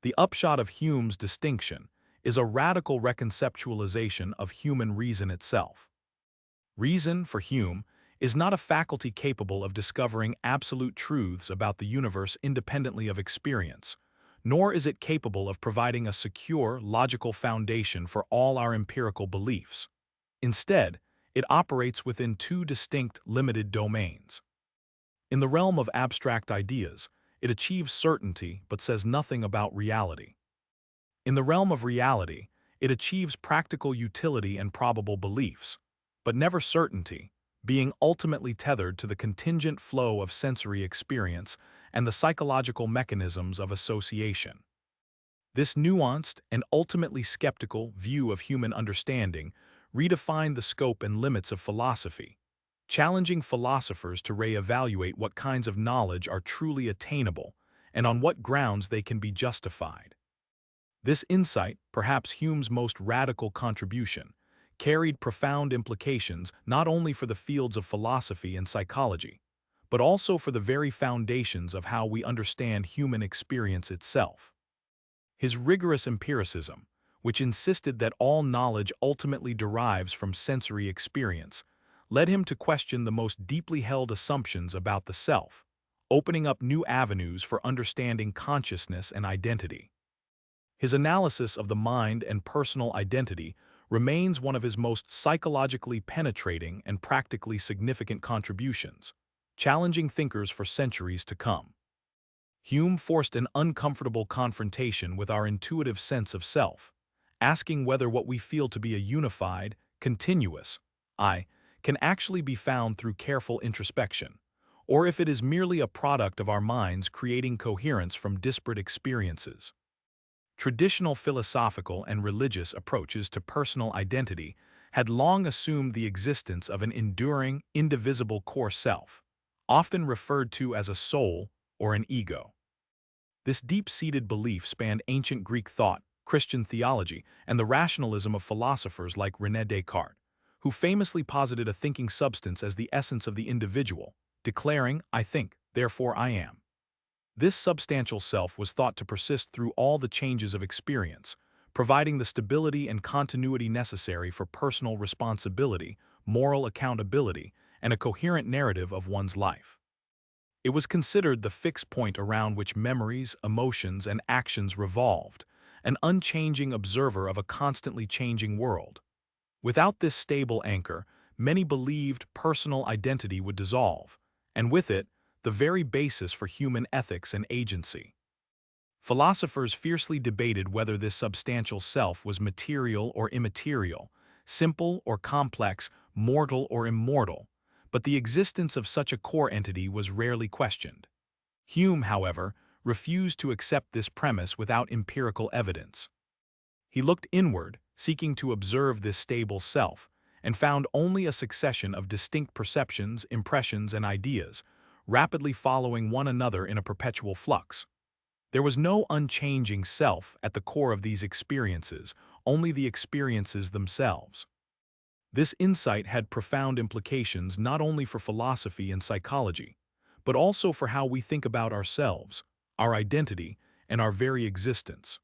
Speaker 1: The upshot of Hume's distinction is a radical reconceptualization of human reason itself. Reason, for Hume, is not a faculty capable of discovering absolute truths about the universe independently of experience, nor is it capable of providing a secure, logical foundation for all our empirical beliefs. Instead, it operates within two distinct, limited domains. In the realm of abstract ideas, it achieves certainty but says nothing about reality. In the realm of reality, it achieves practical utility and probable beliefs, but never certainty, being ultimately tethered to the contingent flow of sensory experience and the psychological mechanisms of association. This nuanced and ultimately skeptical view of human understanding redefined the scope and limits of philosophy, challenging philosophers to reevaluate what kinds of knowledge are truly attainable and on what grounds they can be justified. This insight, perhaps Hume's most radical contribution, carried profound implications not only for the fields of philosophy and psychology, but also for the very foundations of how we understand human experience itself. His rigorous empiricism, which insisted that all knowledge ultimately derives from sensory experience, led him to question the most deeply held assumptions about the self, opening up new avenues for understanding consciousness and identity. His analysis of the mind and personal identity remains one of his most psychologically penetrating and practically significant contributions, challenging thinkers for centuries to come. Hume forced an uncomfortable confrontation with our intuitive sense of self, asking whether what we feel to be a unified, continuous I can actually be found through careful introspection, or if it is merely a product of our minds creating coherence from disparate experiences. Traditional philosophical and religious approaches to personal identity had long assumed the existence of an enduring, indivisible core self, often referred to as a soul or an ego. This deep-seated belief spanned ancient Greek thought, Christian theology, and the rationalism of philosophers like René Descartes, who famously posited a thinking substance as the essence of the individual, declaring, "I think, therefore I am." This substantial self was thought to persist through all the changes of experience, providing the stability and continuity necessary for personal responsibility, moral accountability, and a coherent narrative of one's life. It was considered the fixed point around which memories, emotions, and actions revolved, an unchanging observer of a constantly changing world. Without this stable anchor, many believed personal identity would dissolve, and with it, the very basis for human ethics and agency. Philosophers fiercely debated whether this substantial self was material or immaterial, simple or complex, mortal or immortal, but the existence of such a core entity was rarely questioned. Hume, however, refused to accept this premise without empirical evidence. He looked inward, seeking to observe this stable self, and found only a succession of distinct perceptions, impressions, and ideas, rapidly following one another in a perpetual flux. There was no unchanging self at the core of these experiences, only the experiences themselves. This insight had profound implications not only for philosophy and psychology, but also for how we think about ourselves, our identity, and our very existence.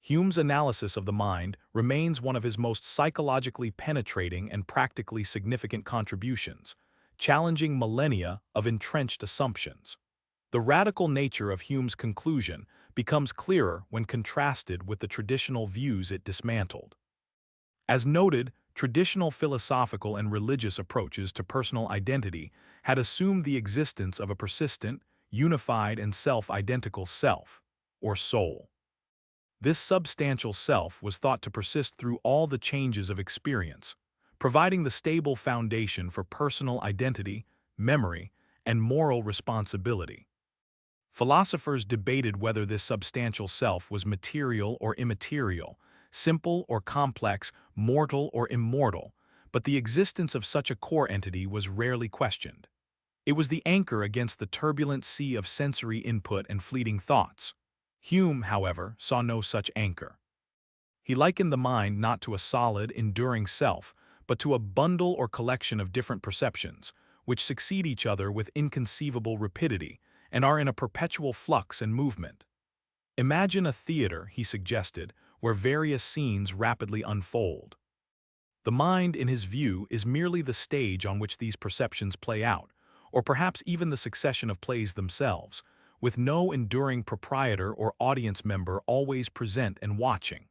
Speaker 1: Hume's analysis of the mind remains one of his most psychologically penetrating and practically significant contributions, challenging millennia of entrenched assumptions. The radical nature of Hume's conclusion becomes clearer when contrasted with the traditional views it dismantled. As noted, traditional philosophical and religious approaches to personal identity had assumed the existence of a persistent, unified, and self-identical self, or soul. This substantial self was thought to persist through all the changes of experience, providing the stable foundation for personal identity, memory, and moral responsibility. Philosophers debated whether this substantial self was material or immaterial, simple or complex, mortal or immortal, but the existence of such a core entity was rarely questioned. It was the anchor against the turbulent sea of sensory input and fleeting thoughts. Hume, however, saw no such anchor. He likened the mind not to a solid, enduring self, but to a bundle or collection of different perceptions, which succeed each other with inconceivable rapidity and are in a perpetual flux and movement. Imagine a theater, he suggested, where various scenes rapidly unfold. The mind, in his view, is merely the stage on which these perceptions play out, or perhaps even the succession of plays themselves, with no enduring proprietor or audience member always present and watching.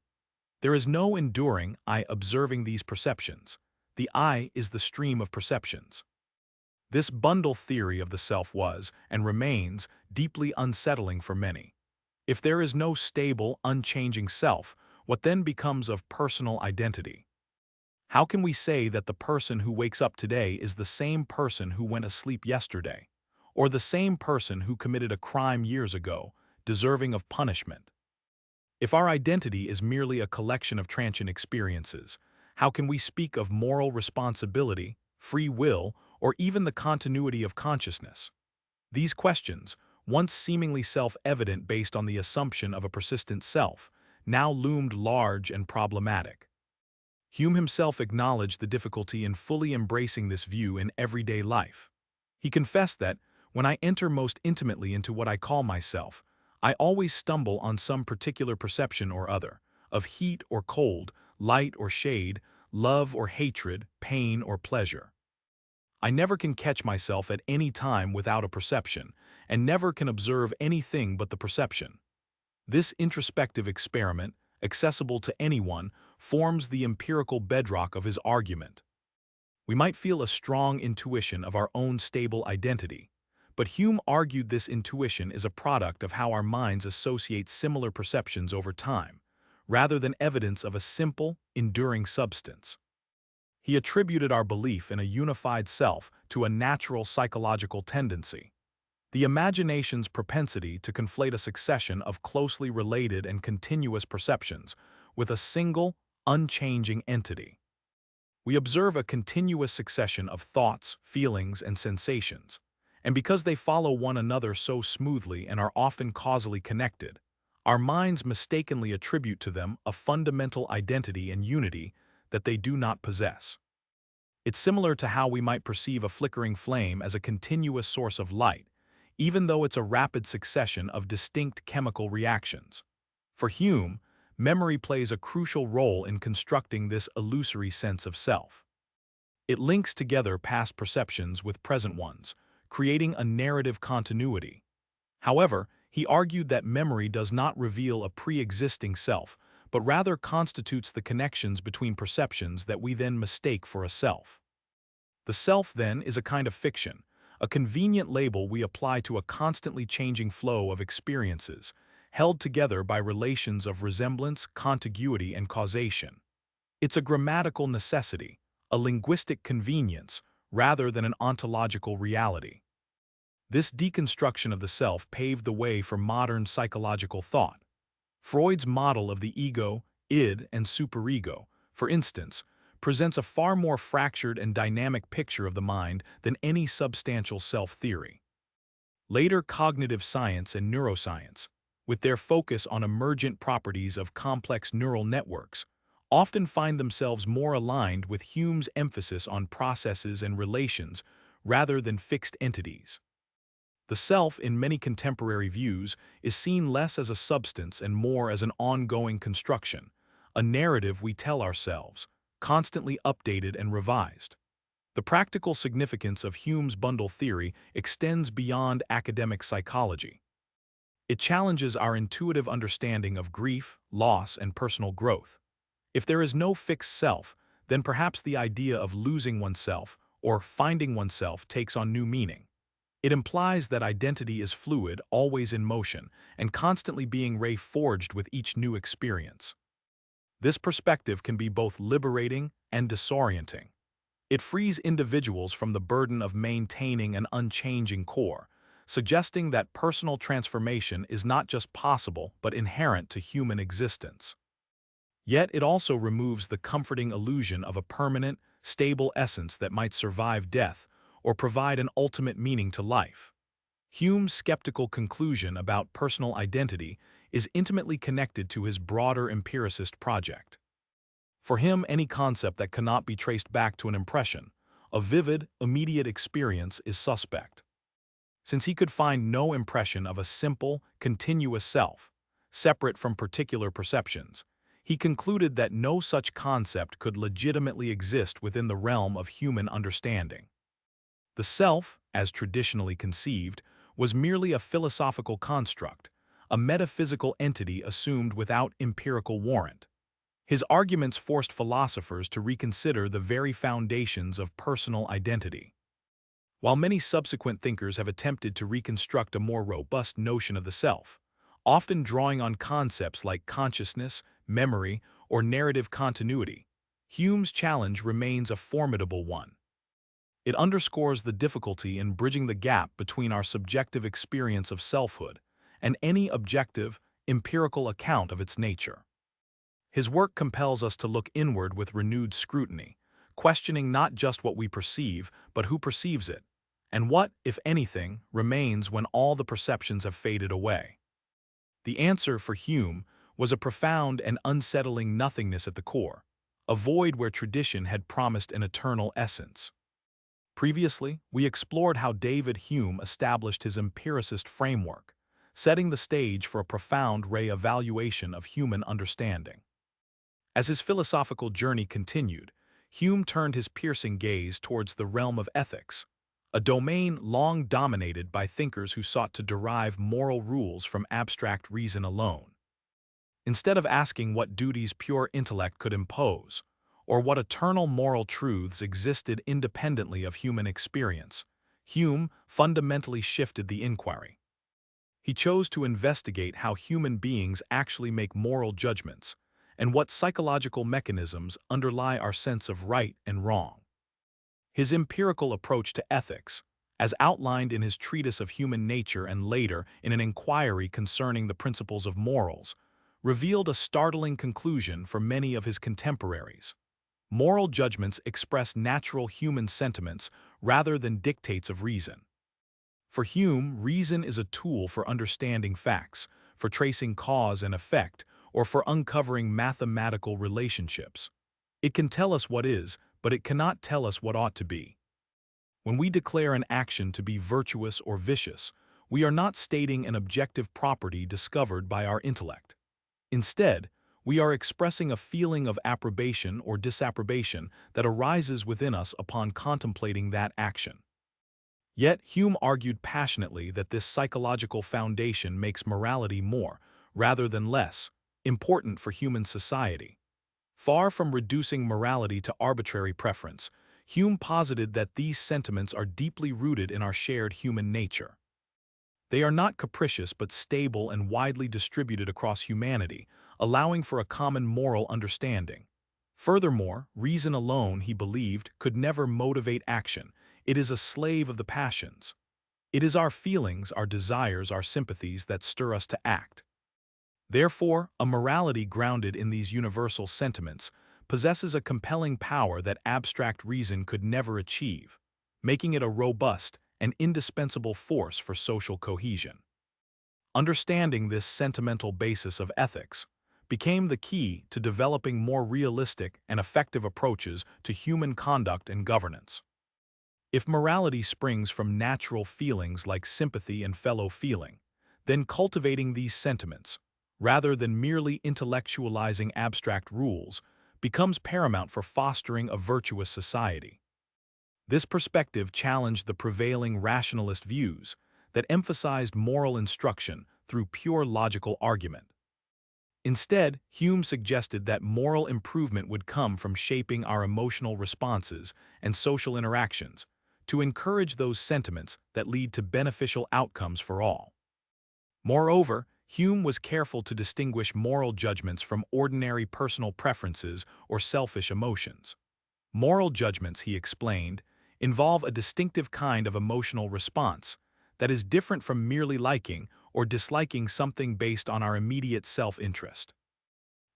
Speaker 1: There is no enduring I observing these perceptions. The I is the stream of perceptions. This bundle theory of the self was, and remains, deeply unsettling for many. If there is no stable, unchanging self, what then becomes of personal identity? How can we say that the person who wakes up today is the same person who went asleep yesterday, or the same person who committed a crime years ago, deserving of punishment? If our identity is merely a collection of transient experiences, how can we speak of moral responsibility, free will, or even the continuity of consciousness? These questions, once seemingly self-evident based on the assumption of a persistent self, now loomed large and problematic. Hume himself acknowledged the difficulty in fully embracing this view in everyday life. He confessed that, when I enter most intimately into what I call myself, I always stumble on some particular perception or other, of heat or cold, light or shade, love or hatred, pain or pleasure. I never can catch myself at any time without a perception, and never can observe anything but the perception. This introspective experiment, accessible to anyone, forms the empirical bedrock of his argument. We might feel a strong intuition of our own stable identity, but Hume argued this intuition is a product of how our minds associate similar perceptions over time, rather than evidence of a simple, enduring substance. He attributed our belief in a unified self to a natural psychological tendency, the imagination's propensity to conflate a succession of closely related and continuous perceptions with a single, unchanging entity. We observe a continuous succession of thoughts, feelings, and sensations, and because they follow one another so smoothly and are often causally connected, our minds mistakenly attribute to them a fundamental identity and unity that they do not possess. It's similar to how we might perceive a flickering flame as a continuous source of light, even though it's a rapid succession of distinct chemical reactions. For Hume, memory plays a crucial role in constructing this illusory sense of self. It links together past perceptions with present ones, creating a narrative continuity. However, he argued that memory does not reveal a pre-existing self, but rather constitutes the connections between perceptions that we then mistake for a self. The self, then, is a kind of fiction, a convenient label we apply to a constantly changing flow of experiences, held together by relations of resemblance, contiguity, and causation. It's a grammatical necessity, a linguistic convenience, rather than an ontological reality. This deconstruction of the self paved the way for modern psychological thought. Freud's model of the ego, id and superego, for instance, presents a far more fractured and dynamic picture of the mind than any substantial self-theory. Later cognitive science and neuroscience, with their focus on emergent properties of complex neural networks, often find themselves more aligned with Hume's emphasis on processes and relations rather than fixed entities. The self, in many contemporary views, is seen less as a substance and more as an ongoing construction, a narrative we tell ourselves, constantly updated and revised. The practical significance of Hume's bundle theory extends beyond academic psychology. It challenges our intuitive understanding of grief, loss, and personal growth. If there is no fixed self, then perhaps the idea of losing oneself or finding oneself takes on new meaning. It implies that identity is fluid, always in motion, and constantly being reforged with each new experience. This perspective can be both liberating and disorienting. It frees individuals from the burden of maintaining an unchanging core, suggesting that personal transformation is not just possible but inherent to human existence. Yet it also removes the comforting illusion of a permanent, stable essence that might survive death or provide an ultimate meaning to life. Hume's skeptical conclusion about personal identity is intimately connected to his broader empiricist project. For him, any concept that cannot be traced back to an impression, a vivid, immediate experience, is suspect. Since he could find no impression of a simple, continuous self, separate from particular perceptions, he concluded that no such concept could legitimately exist within the realm of human understanding. The self, as traditionally conceived, was merely a philosophical construct, a metaphysical entity assumed without empirical warrant. His arguments forced philosophers to reconsider the very foundations of personal identity. While many subsequent thinkers have attempted to reconstruct a more robust notion of the self, often drawing on concepts like consciousness, memory, or narrative continuity, Hume's challenge remains a formidable one. It underscores the difficulty in bridging the gap between our subjective experience of selfhood and any objective, empirical account of its nature. His work compels us to look inward with renewed scrutiny, questioning not just what we perceive, but who perceives it, and what, if anything, remains when all the perceptions have faded away. The answer for Hume was a profound and unsettling nothingness at the core, a void where tradition had promised an eternal essence. Previously, we explored how David Hume established his empiricist framework, setting the stage for a profound re-evaluation of human understanding. As his philosophical journey continued, Hume turned his piercing gaze towards the realm of ethics, a domain long dominated by thinkers who sought to derive moral rules from abstract reason alone. Instead of asking what duties pure intellect could impose, or what eternal moral truths existed independently of human experience, Hume fundamentally shifted the inquiry. He chose to investigate how human beings actually make moral judgments, and what psychological mechanisms underlie our sense of right and wrong. His empirical approach to ethics, as outlined in his treatise of human nature and later in an inquiry concerning the principles of morals, revealed a startling conclusion for many of his contemporaries. Moral judgments express natural human sentiments rather than dictates of reason. For Hume, reason is a tool for understanding facts, for tracing cause and effect, or for uncovering mathematical relationships. It can tell us what is, but it cannot tell us what ought to be. When we declare an action to be virtuous or vicious, we are not stating an objective property discovered by our intellect. Instead, we are expressing a feeling of approbation or disapprobation that arises within us upon contemplating that action. Yet Hume argued passionately that this psychological foundation makes morality more, rather than less, important for human society. Far from reducing morality to arbitrary preference, Hume posited that these sentiments are deeply rooted in our shared human nature. They are not capricious but stable and widely distributed across humanity, allowing for a common moral understanding. Furthermore, reason alone, he believed, could never motivate action. It is a slave of the passions. It is our feelings, our desires, our sympathies that stir us to act. Therefore, a morality grounded in these universal sentiments possesses a compelling power that abstract reason could never achieve, making it a robust and indispensable force for social cohesion. Understanding this sentimental basis of ethics became the key to developing more realistic and effective approaches to human conduct and governance. If morality springs from natural feelings like sympathy and fellow feeling, then cultivating these sentiments, rather than merely intellectualizing abstract rules, becomes paramount for fostering a virtuous society. This perspective challenged the prevailing rationalist views that emphasized moral instruction through pure logical argument. Instead, Hume suggested that moral improvement would come from shaping our emotional responses and social interactions to encourage those sentiments that lead to beneficial outcomes for all. Moreover, Hume was careful to distinguish moral judgments from ordinary personal preferences or selfish emotions. Moral judgments, he explained, involve a distinctive kind of emotional response that is different from merely liking or disliking something based on our immediate self-interest.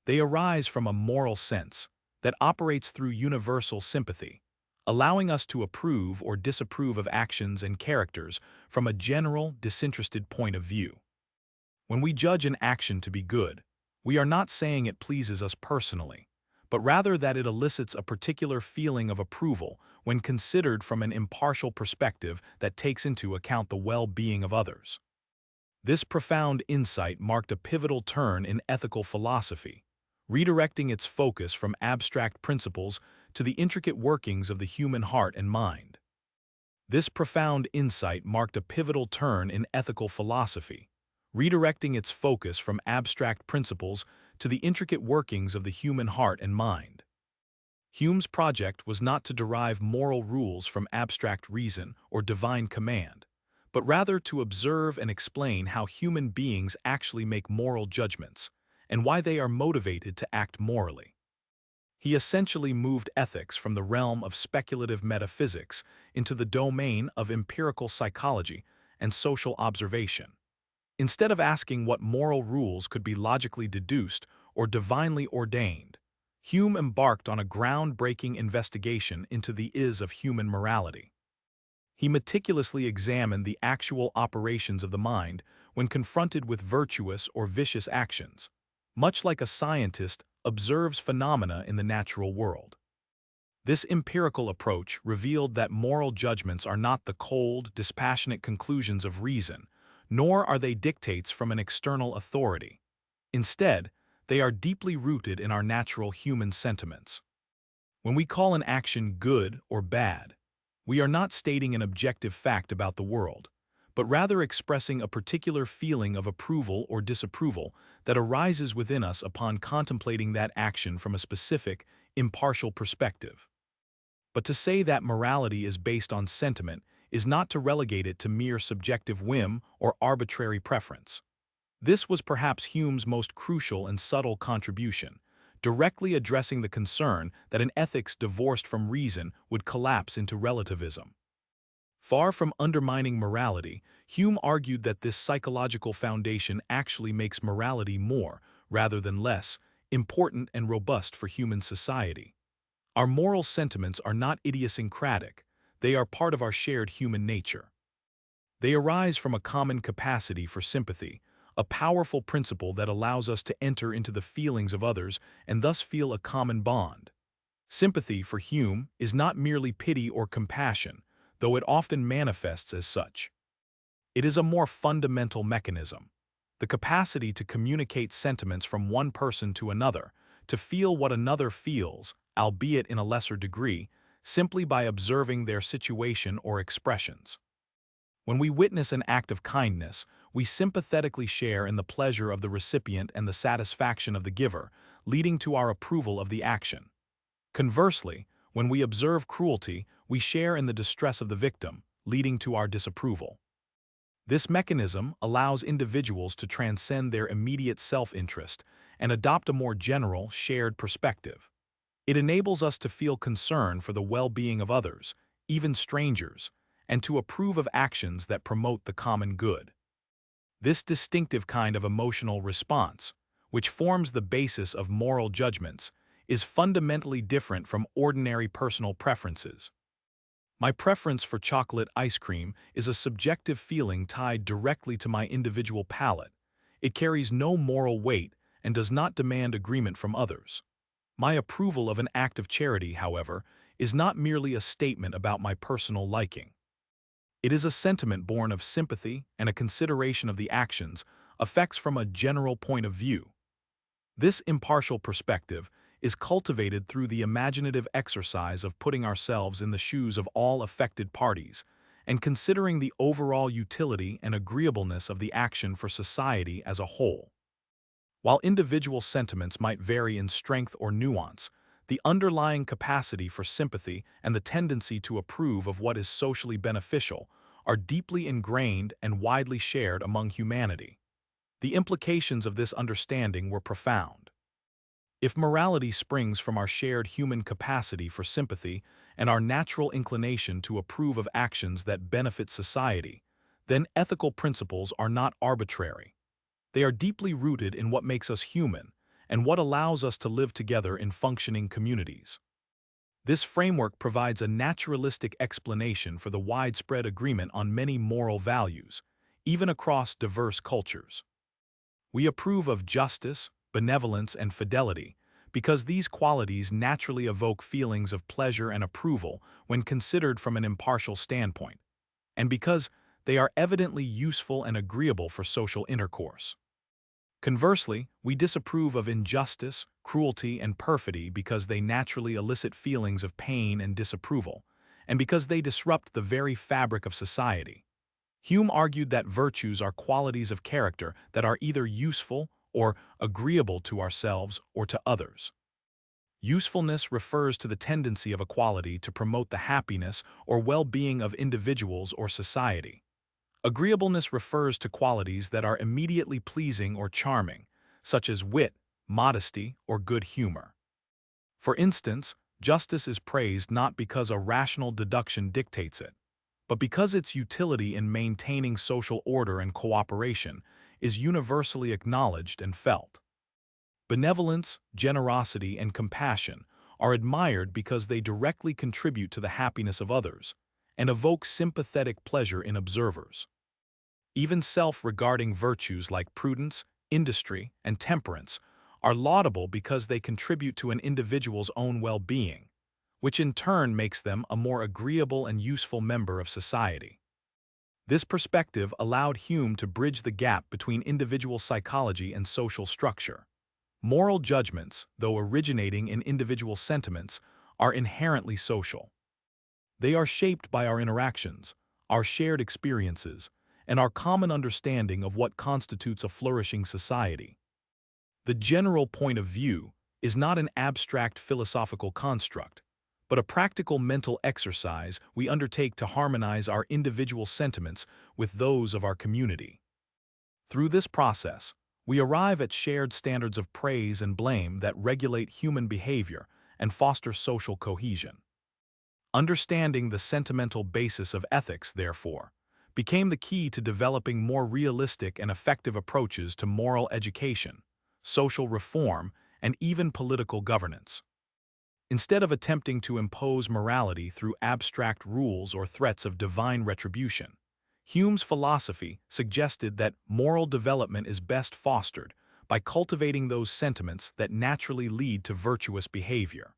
Speaker 1: They arise from a moral sense that operates through universal sympathy, allowing us to approve or disapprove of actions and characters from a general, disinterested point of view. When we judge an action to be good, we are not saying it pleases us personally, but rather that it elicits a particular feeling of approval when considered from an impartial perspective that takes into account the well-being of others. This profound insight marked a pivotal turn in ethical philosophy, redirecting its focus from abstract principles to the intricate workings of the human heart and mind. This profound insight marked a pivotal turn in ethical philosophy, redirecting its focus from abstract principles to the intricate workings of the human heart and mind. Hume's project was not to derive moral rules from abstract reason or divine command, but rather to observe and explain how human beings actually make moral judgments and why they are motivated to act morally. He essentially moved ethics from the realm of speculative metaphysics into the domain of empirical psychology and social observation. Instead of asking what moral rules could be logically deduced or divinely ordained, Hume embarked on a groundbreaking investigation into the is of human morality. He meticulously examined the actual operations of the mind when confronted with virtuous or vicious actions, much like a scientist observes phenomena in the natural world. This empirical approach revealed that moral judgments are not the cold, dispassionate conclusions of reason, nor are they dictates from an external authority. Instead, they are deeply rooted in our natural human sentiments. When we call an action good or bad, we are not stating an objective fact about the world, but rather expressing a particular feeling of approval or disapproval that arises within us upon contemplating that action from a specific, impartial perspective. But to say that morality is based on sentiment is not to relegate it to mere subjective whim or arbitrary preference. This was perhaps Hume's most crucial and subtle contribution, directly addressing the concern that an ethics divorced from reason would collapse into relativism. Far from undermining morality, Hume argued that this psychological foundation actually makes morality more, rather than less, important and robust for human society. Our moral sentiments are not idiosyncratic, they are part of our shared human nature. They arise from a common capacity for sympathy, a powerful principle that allows us to enter into the feelings of others and thus feel a common bond. Sympathy, for Hume, is not merely pity or compassion, though it often manifests as such. It is a more fundamental mechanism, the capacity to communicate sentiments from one person to another, to feel what another feels, albeit in a lesser degree, simply by observing their situation or expressions. When we witness an act of kindness, we sympathetically share in the pleasure of the recipient and the satisfaction of the giver, leading to our approval of the action. Conversely, when we observe cruelty, we share in the distress of the victim, leading to our disapproval. This mechanism allows individuals to transcend their immediate self-interest and adopt a more general, shared perspective. It enables us to feel concern for the well-being of others, even strangers, and to approve of actions that promote the common good. This distinctive kind of emotional response, which forms the basis of moral judgments, is fundamentally different from ordinary personal preferences. My preference for chocolate ice cream is a subjective feeling tied directly to my individual palate. It carries no moral weight and does not demand agreement from others. My approval of an act of charity, however, is not merely a statement about my personal liking. It is a sentiment born of sympathy and a consideration of the actions, effects from a general point of view. This impartial perspective is cultivated through the imaginative exercise of putting ourselves in the shoes of all affected parties and considering the overall utility and agreeableness of the action for society as a whole. While individual sentiments might vary in strength or nuance, the underlying capacity for sympathy and the tendency to approve of what is socially beneficial are deeply ingrained and widely shared among humanity. The implications of this understanding were profound. If morality springs from our shared human capacity for sympathy and our natural inclination to approve of actions that benefit society, then ethical principles are not arbitrary. They are deeply rooted in what makes us human and what allows us to live together in functioning communities. This framework provides a naturalistic explanation for the widespread agreement on many moral values, even across diverse cultures. We approve of justice, benevolence, and fidelity because these qualities naturally evoke feelings of pleasure and approval when considered from an impartial standpoint, and because they are evidently useful and agreeable for social intercourse. Conversely, we disapprove of injustice, cruelty, and perfidy because they naturally elicit feelings of pain and disapproval, and because they disrupt the very fabric of society. Hume argued that virtues are qualities of character that are either useful or agreeable to ourselves or to others. Usefulness refers to the tendency of a quality to promote the happiness or well-being of individuals or society. Agreeableness refers to qualities that are immediately pleasing or charming, such as wit, modesty, or good humor. For instance, justice is praised not because a rational deduction dictates it, but because its utility in maintaining social order and cooperation is universally acknowledged and felt. Benevolence, generosity, and compassion are admired because they directly contribute to the happiness of others and evoke sympathetic pleasure in observers. Even self-regarding virtues like prudence, industry, and temperance are laudable because they contribute to an individual's own well-being, which in turn makes them a more agreeable and useful member of society. This perspective allowed Hume to bridge the gap between individual psychology and social structure. Moral judgments, though originating in individual sentiments, are inherently social. They are shaped by our interactions, our shared experiences, and our common understanding of what constitutes a flourishing society. The general point of view is not an abstract philosophical construct, but a practical mental exercise we undertake to harmonize our individual sentiments with those of our community. Through this process, we arrive at shared standards of praise and blame that regulate human behavior and foster social cohesion. Understanding the sentimental basis of ethics, therefore, became the key to developing more realistic and effective approaches to moral education, social reform, and even political governance. Instead of attempting to impose morality through abstract rules or threats of divine retribution, Hume's philosophy suggested that moral development is best fostered by cultivating those sentiments that naturally lead to virtuous behavior.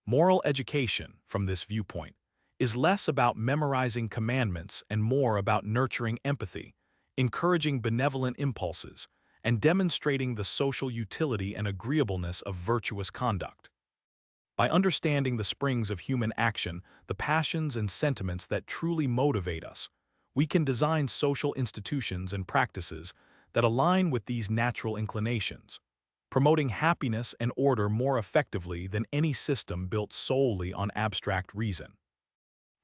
Speaker 1: Moral education, from this viewpoint, is less about memorizing commandments and more about nurturing empathy, encouraging benevolent impulses, and demonstrating the social utility and agreeableness of virtuous conduct. By understanding the springs of human action, the passions and sentiments that truly motivate us, we can design social institutions and practices that align with these natural inclinations, promoting happiness and order more effectively than any system built solely on abstract reason.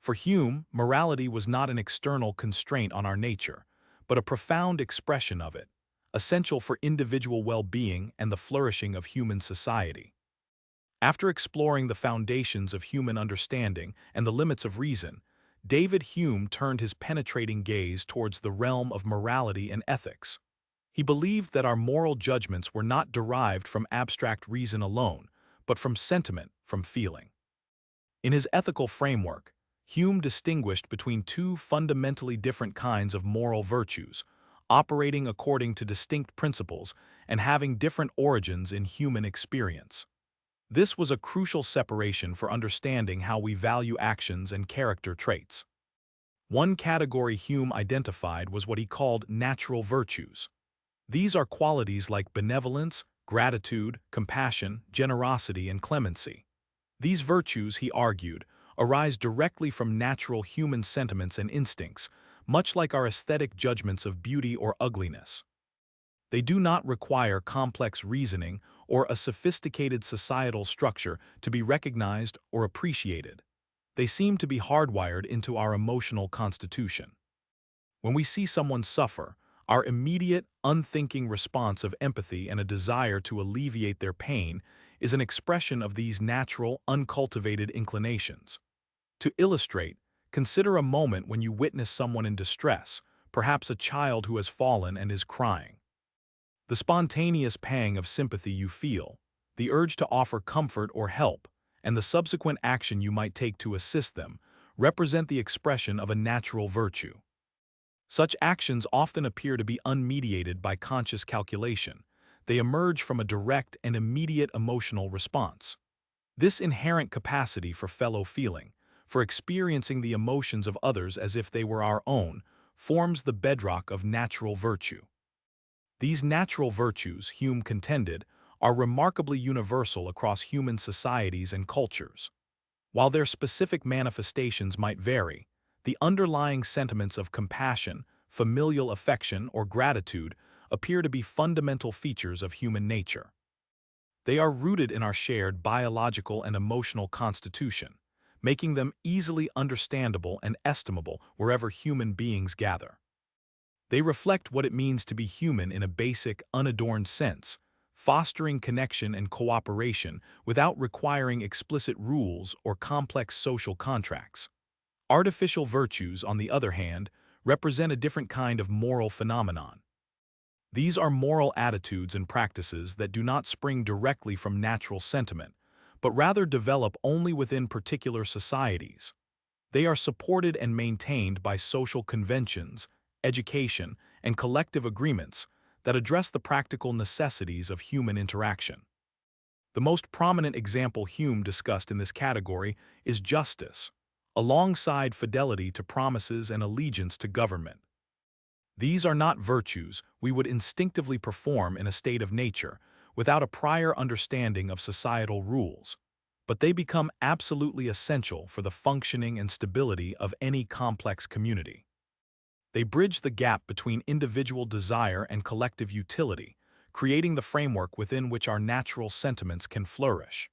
Speaker 1: For Hume, morality was not an external constraint on our nature, but a profound expression of it, essential for individual well-being and the flourishing of human society. After exploring the foundations of human understanding and the limits of reason, David Hume turned his penetrating gaze towards the realm of morality and ethics. He believed that our moral judgments were not derived from abstract reason alone, but from sentiment, from feeling. In his ethical framework, Hume distinguished between two fundamentally different kinds of moral virtues, operating according to distinct principles and having different origins in human experience. This was a crucial separation for understanding how we value actions and character traits. One category Hume identified was what he called natural virtues. These are qualities like benevolence, gratitude, compassion, generosity, and clemency. These virtues, he argued, arise directly from natural human sentiments and instincts, much like our aesthetic judgments of beauty or ugliness. They do not require complex reasoning or a sophisticated societal structure to be recognized or appreciated. They seem to be hardwired into our emotional constitution. When we see someone suffer, our immediate, unthinking response of empathy and a desire to alleviate their pain is an expression of these natural, uncultivated inclinations. To illustrate, consider a moment when you witness someone in distress, perhaps a child who has fallen and is crying. The spontaneous pang of sympathy you feel, the urge to offer comfort or help, and the subsequent action you might take to assist them, represent the expression of a natural virtue. Such actions often appear to be unmediated by conscious calculation. They emerge from a direct and immediate emotional response. This inherent capacity for fellow feeling, for experiencing the emotions of others as if they were our own, forms the bedrock of natural virtue. These natural virtues, Hume contended, are remarkably universal across human societies and cultures. While their specific manifestations might vary, the underlying sentiments of compassion, familial affection, or gratitude appear to be fundamental features of human nature. They are rooted in our shared biological and emotional constitution, making them easily understandable and estimable wherever human beings gather. They reflect what it means to be human in a basic, unadorned sense, fostering connection and cooperation without requiring explicit rules or complex social contracts. Artificial virtues, on the other hand, represent a different kind of moral phenomenon. These are moral attitudes and practices that do not spring directly from natural sentiment, but rather develop only within particular societies. They are supported and maintained by social conventions, education, and collective agreements that address the practical necessities of human interaction. The most prominent example Hume discussed in this category is justice, alongside fidelity to promises and allegiance to government. These are not virtues we would instinctively perform in a state of nature without a prior understanding of societal rules, but they become absolutely essential for the functioning and stability of any complex community. They bridge the gap between individual desire and collective utility, creating the framework within which our natural sentiments can flourish.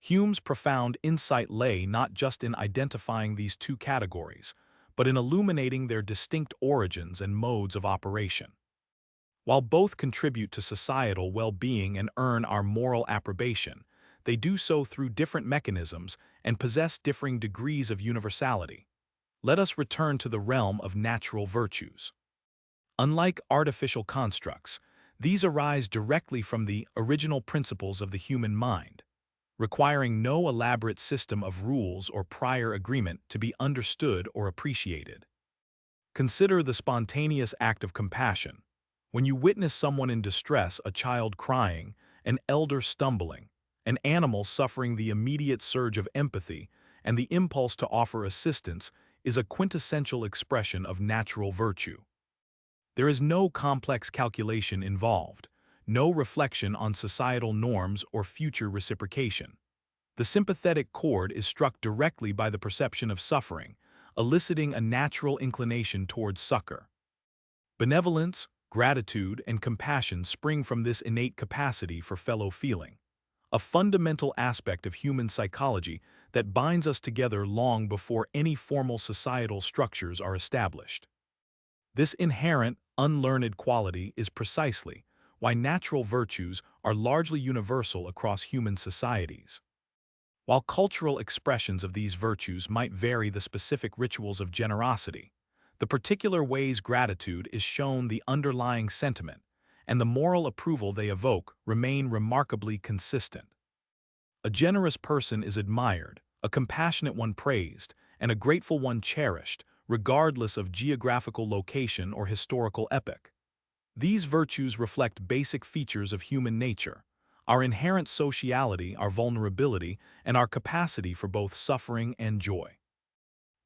Speaker 1: Hume's profound insight lay not just in identifying these two categories, but in illuminating their distinct origins and modes of operation. While both contribute to societal well-being and earn our moral approbation, they do so through different mechanisms and possess differing degrees of universality. Let us return to the realm of natural virtues. Unlike artificial constructs, these arise directly from the original principles of the human mind, requiring no elaborate system of rules or prior agreement to be understood or appreciated. Consider the spontaneous act of compassion. When you witness someone in distress, a child crying, an elder stumbling, an animal suffering, the immediate surge of empathy and the impulse to offer assistance is a quintessential expression of natural virtue. There is no complex calculation involved, no reflection on societal norms or future reciprocation. The sympathetic chord is struck directly by the perception of suffering, eliciting a natural inclination towards succor. Benevolence, gratitude, and compassion spring from this innate capacity for fellow feeling, a fundamental aspect of human psychology that binds us together long before any formal societal structures are established. This inherent, unlearned quality is precisely why natural virtues are largely universal across human societies. While cultural expressions of these virtues might vary, the specific rituals of generosity, the particular ways gratitude is shown, the underlying sentiment, and the moral approval they evoke remain remarkably consistent. A generous person is admired, a compassionate one praised, and a grateful one cherished, regardless of geographical location or historical epoch. These virtues reflect basic features of human nature: our inherent sociality, our vulnerability, and our capacity for both suffering and joy.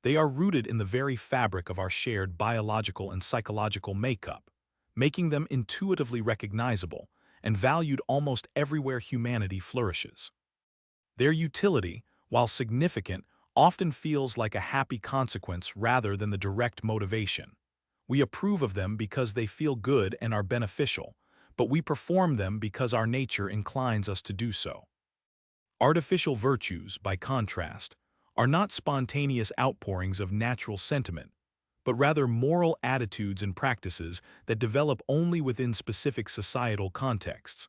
Speaker 1: They are rooted in the very fabric of our shared biological and psychological makeup, making them intuitively recognizable and valued almost everywhere humanity flourishes. Their utility, while significant, often feels like a happy consequence rather than the direct motivation. We approve of them because they feel good and are beneficial, but we perform them because our nature inclines us to do so. Artificial virtues, by contrast, are not spontaneous outpourings of natural sentiment, but rather moral attitudes and practices that develop only within specific societal contexts.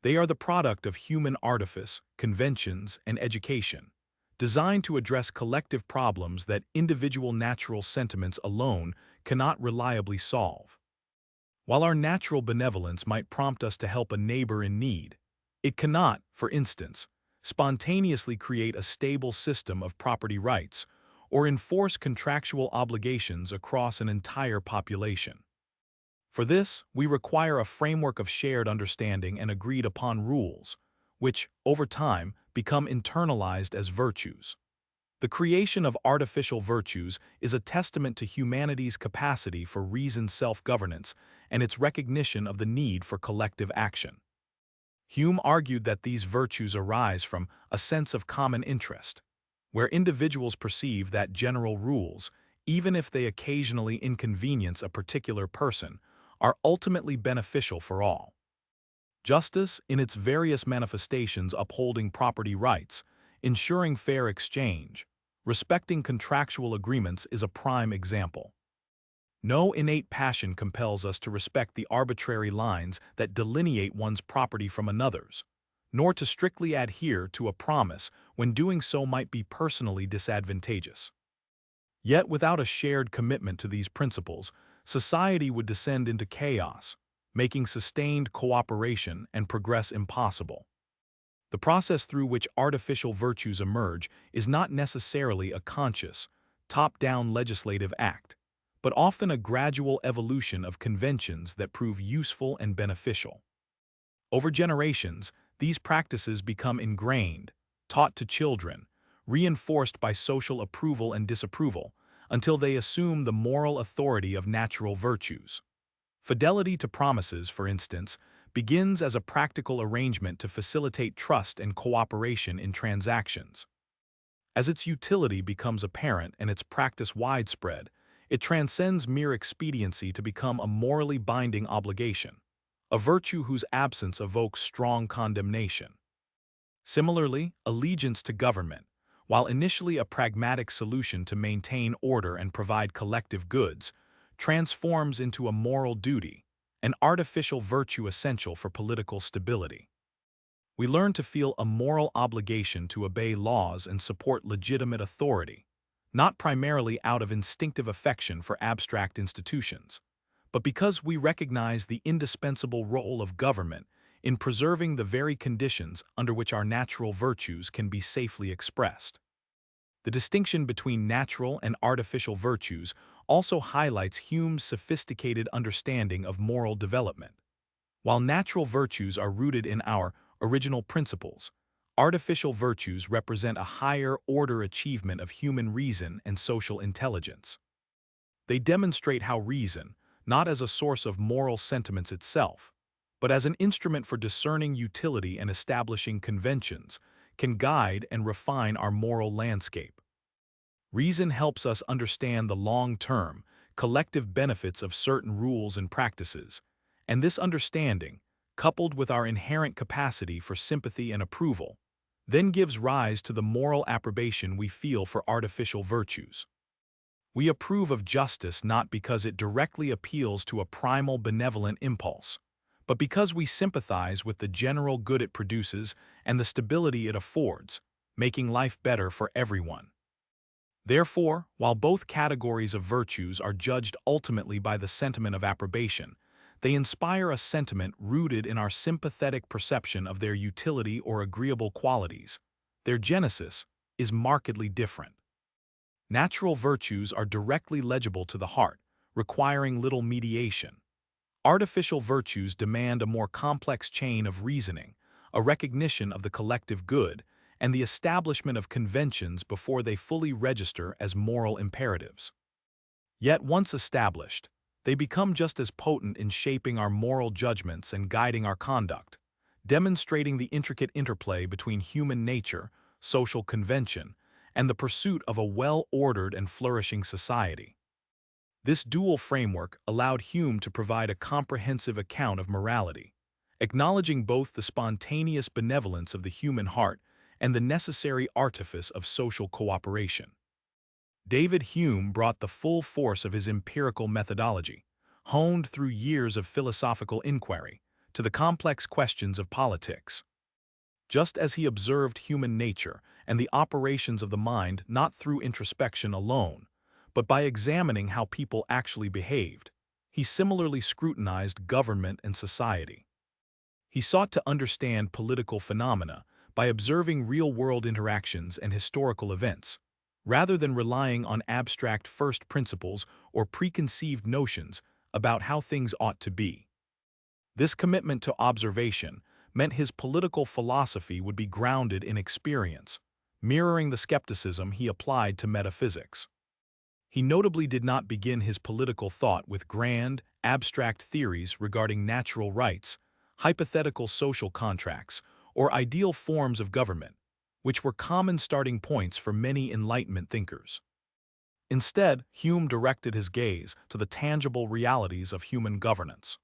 Speaker 1: They are the product of human artifice, conventions, and education, designed to address collective problems that individual natural sentiments alone cannot reliably solve. While our natural benevolence might prompt us to help a neighbor in need, it cannot, for instance, spontaneously create a stable system of property rights or enforce contractual obligations across an entire population. For this, we require a framework of shared understanding and agreed-upon rules, which, over time, become internalized as virtues. The creation of artificial virtues is a testament to humanity's capacity for reasoned self-governance and its recognition of the need for collective action. Hume argued that these virtues arise from a sense of common interest, where individuals perceive that general rules, even if they occasionally inconvenience a particular person, are ultimately beneficial for all. Justice, in its various manifestations upholding property rights, ensuring fair exchange, respecting contractual agreements is a prime example. No innate passion compels us to respect the arbitrary lines that delineate one's property from another's, nor to strictly adhere to a promise when doing so might be personally disadvantageous. Yet without a shared commitment to these principles, society would descend into chaos, making sustained cooperation and progress impossible. The process through which artificial virtues emerge is not necessarily a conscious, top-down legislative act, but often a gradual evolution of conventions that prove useful and beneficial. Over generations, these practices become ingrained, taught to children, reinforced by social approval and disapproval, until they assume the moral authority of natural virtues. Fidelity to promises, for instance, begins as a practical arrangement to facilitate trust and cooperation in transactions. As its utility becomes apparent and its practice widespread, it transcends mere expediency to become a morally binding obligation, a virtue whose absence evokes strong condemnation. Similarly, allegiance to government, while initially a pragmatic solution to maintain order and provide collective goods, transforms into a moral duty, an artificial virtue essential for political stability. We learn to feel a moral obligation to obey laws and support legitimate authority, not primarily out of instinctive affection for abstract institutions, but because we recognize the indispensable role of government in preserving the very conditions under which our natural virtues can be safely expressed. The distinction between natural and artificial virtues also highlights Hume's sophisticated understanding of moral development. While natural virtues are rooted in our original principles, artificial virtues represent a higher-order achievement of human reason and social intelligence. They demonstrate how reason, not as a source of moral sentiments itself, but as an instrument for discerning utility and establishing conventions, can guide and refine our moral landscape. Reason helps us understand the long-term, collective benefits of certain rules and practices, and this understanding, coupled with our inherent capacity for sympathy and approval, then gives rise to the moral approbation we feel for artificial virtues. We approve of justice not because it directly appeals to a primal benevolent impulse, but because we sympathize with the general good it produces and the stability it affords, making life better for everyone. Therefore, while both categories of virtues are judged ultimately by the sentiment of approbation, they inspire a sentiment rooted in our sympathetic perception of their utility or agreeable qualities. Their genesis is markedly different. Natural virtues are directly legible to the heart, requiring little mediation. Artificial virtues demand a more complex chain of reasoning, a recognition of the collective good, and the establishment of conventions before they fully register as moral imperatives. Yet once established, they become just as potent in shaping our moral judgments and guiding our conduct, demonstrating the intricate interplay between human nature, social convention, and the pursuit of a well-ordered and flourishing society. This dual framework allowed Hume to provide a comprehensive account of morality, acknowledging both the spontaneous benevolence of the human heart and the necessary artifice of social cooperation. David Hume brought the full force of his empirical methodology, honed through years of philosophical inquiry, to the complex questions of politics. Just as he observed human nature and the operations of the mind not through introspection alone, but by examining how people actually behaved, he similarly scrutinized government and society. He sought to understand political phenomena by observing real-world interactions and historical events, rather than relying on abstract first principles or preconceived notions about how things ought to be. This commitment to observation meant his political philosophy would be grounded in experience, mirroring the skepticism he applied to metaphysics. He notably did not begin his political thought with grand, abstract theories regarding natural rights, hypothetical social contracts, or ideal forms of government, which were common starting points for many Enlightenment thinkers. Instead, Hume directed his gaze to the tangible realities of human governance.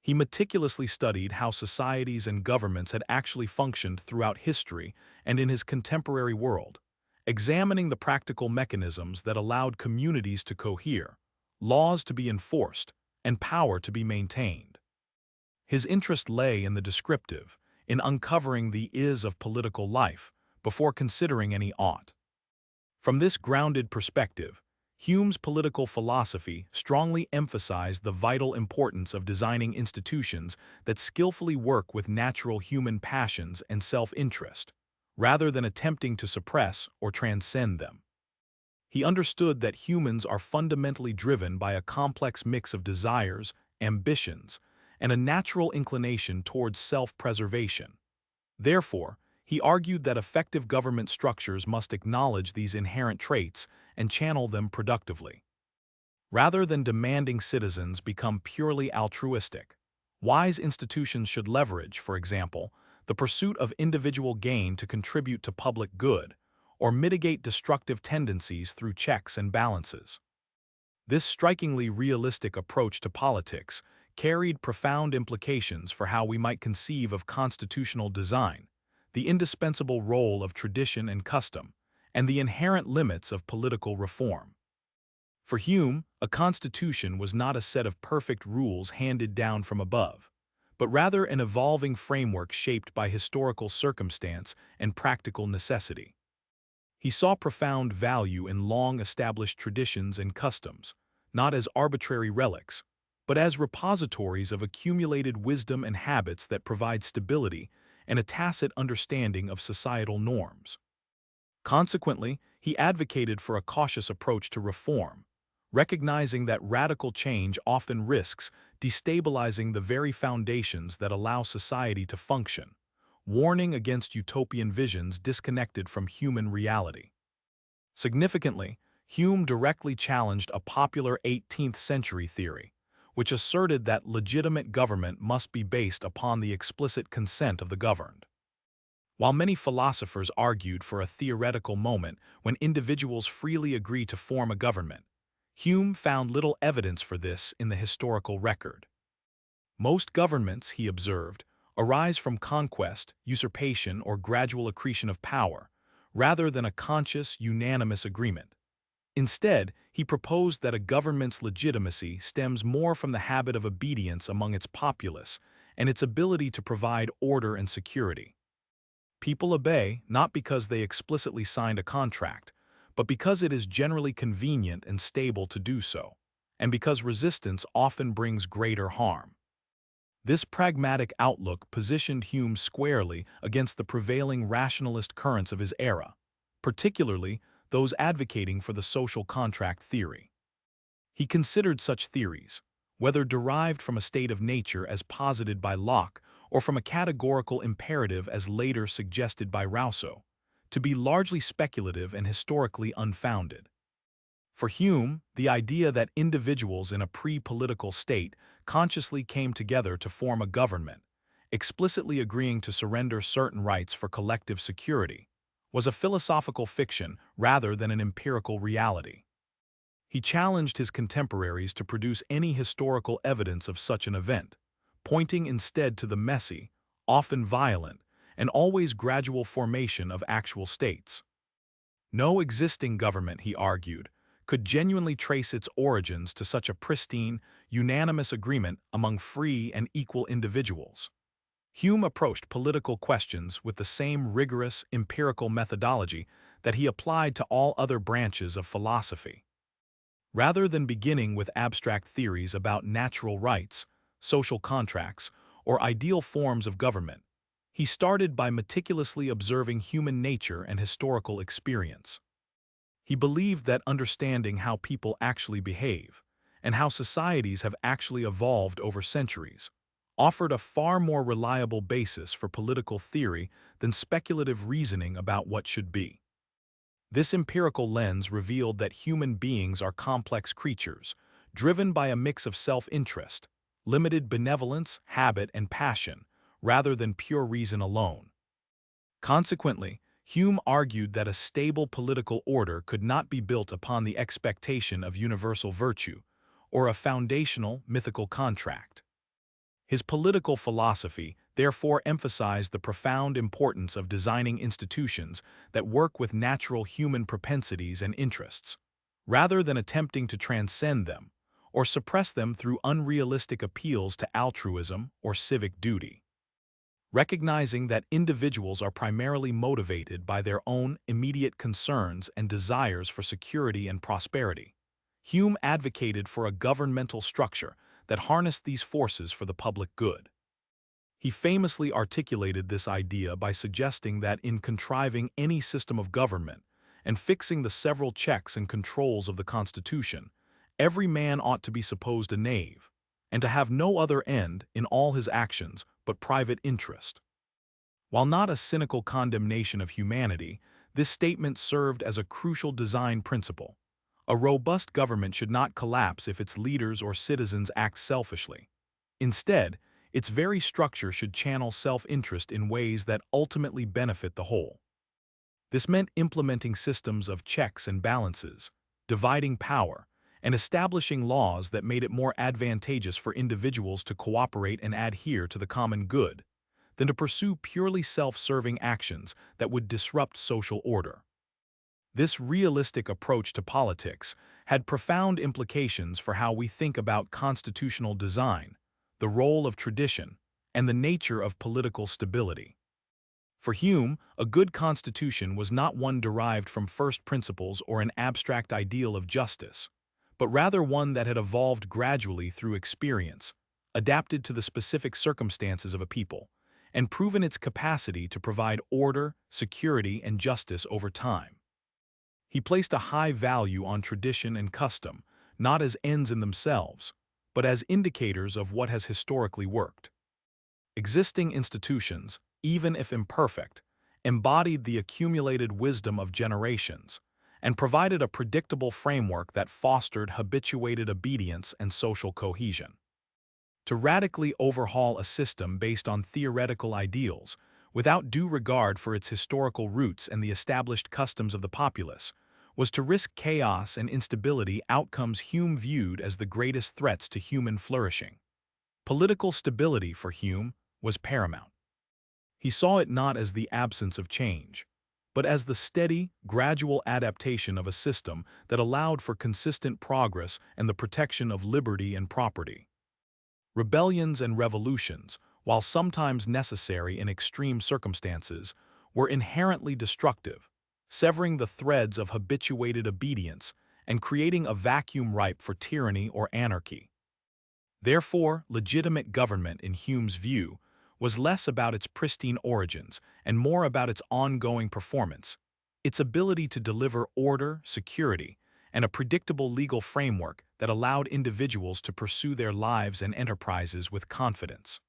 Speaker 1: He meticulously studied how societies and governments had actually functioned throughout history and in his contemporary world, examining the practical mechanisms that allowed communities to cohere, laws to be enforced, and power to be maintained. His interest lay in the descriptive, in uncovering the is of political life, before considering any ought. From this grounded perspective, Hume's political philosophy strongly emphasized the vital importance of designing institutions that skillfully work with natural human passions and self-interest, rather than attempting to suppress or transcend them. He understood that humans are fundamentally driven by a complex mix of desires, ambitions, and a natural inclination towards self-preservation. Therefore, he argued that effective government structures must acknowledge these inherent traits and channel them productively. Rather than demanding citizens become purely altruistic, wise institutions should leverage, for example, the pursuit of individual gain to contribute to public good, or mitigate destructive tendencies through checks and balances. This strikingly realistic approach to politics carried profound implications for how we might conceive of constitutional design, the indispensable role of tradition and custom, and the inherent limits of political reform. For Hume, a constitution was not a set of perfect rules handed down from above, but rather an evolving framework shaped by historical circumstance and practical necessity. He saw profound value in long-established traditions and customs, not as arbitrary relics, but as repositories of accumulated wisdom and habits that provide stability and a tacit understanding of societal norms. Consequently, he advocated for a cautious approach to reform, recognizing that radical change often risks destabilizing the very foundations that allow society to function, warning against utopian visions disconnected from human reality. Significantly, Hume directly challenged a popular 18th-century theory, which asserted that legitimate government must be based upon the explicit consent of the governed. While many philosophers argued for a theoretical moment when individuals freely agree to form a government, Hume found little evidence for this in the historical record. Most governments, he observed, arise from conquest, usurpation, or gradual accretion of power, rather than a conscious, unanimous agreement. Instead, he proposed that a government's legitimacy stems more from the habit of obedience among its populace and its ability to provide order and security. People obey not because they explicitly signed a contract, but because it is generally convenient and stable to do so, and because resistance often brings greater harm. This pragmatic outlook positioned Hume squarely against the prevailing rationalist currents of his era, particularly those advocating for the social contract theory. He considered such theories, whether derived from a state of nature as posited by Locke or from a categorical imperative as later suggested by Rousseau, to be largely speculative and historically unfounded. For Hume, the idea that individuals in a pre-political state consciously came together to form a government, explicitly agreeing to surrender certain rights for collective security, was a philosophical fiction rather than an empirical reality. He challenged his contemporaries to produce any historical evidence of such an event, pointing instead to the messy, often violent, and always gradual formation of actual states. No existing government, he argued, could genuinely trace its origins to such a pristine, unanimous agreement among free and equal individuals. Hume approached political questions with the same rigorous, empirical methodology that he applied to all other branches of philosophy. Rather than beginning with abstract theories about natural rights, social contracts, or ideal forms of government, he started by meticulously observing human nature and historical experience. He believed that understanding how people actually behave, and how societies have actually evolved over centuries, offered a far more reliable basis for political theory than speculative reasoning about what should be. This empirical lens revealed that human beings are complex creatures, driven by a mix of self-interest, limited benevolence, habit, and passion, rather than pure reason alone. Consequently, Hume argued that a stable political order could not be built upon the expectation of universal virtue, or a foundational mythical contract. His political philosophy therefore emphasized the profound importance of designing institutions that work with natural human propensities and interests, rather than attempting to transcend them or suppress them through unrealistic appeals to altruism or civic duty. Recognizing that individuals are primarily motivated by their own immediate concerns and desires for security and prosperity, Hume advocated for a governmental structure that harnessed these forces for the public good. He famously articulated this idea by suggesting that in contriving any system of government and fixing the several checks and controls of the Constitution, every man ought to be supposed a knave, and to have no other end in all his actions but private interest. While not a cynical condemnation of humanity, this statement served as a crucial design principle. A robust government should not collapse if its leaders or citizens act selfishly. Instead, its very structure should channel self-interest in ways that ultimately benefit the whole. This meant implementing systems of checks and balances, dividing power, and establishing laws that made it more advantageous for individuals to cooperate and adhere to the common good than to pursue purely self-serving actions that would disrupt social order. This realistic approach to politics had profound implications for how we think about constitutional design, the role of tradition, and the nature of political stability. For Hume, a good constitution was not one derived from first principles or an abstract ideal of justice, but rather one that had evolved gradually through experience, adapted to the specific circumstances of a people, and proven its capacity to provide order, security, and justice over time. He placed a high value on tradition and custom, not as ends in themselves, but as indicators of what has historically worked. Existing institutions, even if imperfect, embodied the accumulated wisdom of generations and provided a predictable framework that fostered habituated obedience and social cohesion. To radically overhaul a system based on theoretical ideals, without due regard for its historical roots and the established customs of the populace, was to risk chaos and instability, outcomes Hume viewed as the greatest threats to human flourishing. Political stability for Hume was paramount. He saw it not as the absence of change, but as the steady, gradual adaptation of a system that allowed for consistent progress and the protection of liberty and property. Rebellions and revolutions, while sometimes necessary in extreme circumstances, were inherently destructive, severing the threads of habituated obedience and creating a vacuum ripe for tyranny or anarchy. Therefore, legitimate government, in Hume's view, was less about its pristine origins and more about its ongoing performance, its ability to deliver order, security, and a predictable legal framework that allowed individuals to pursue their lives and enterprises with confidence.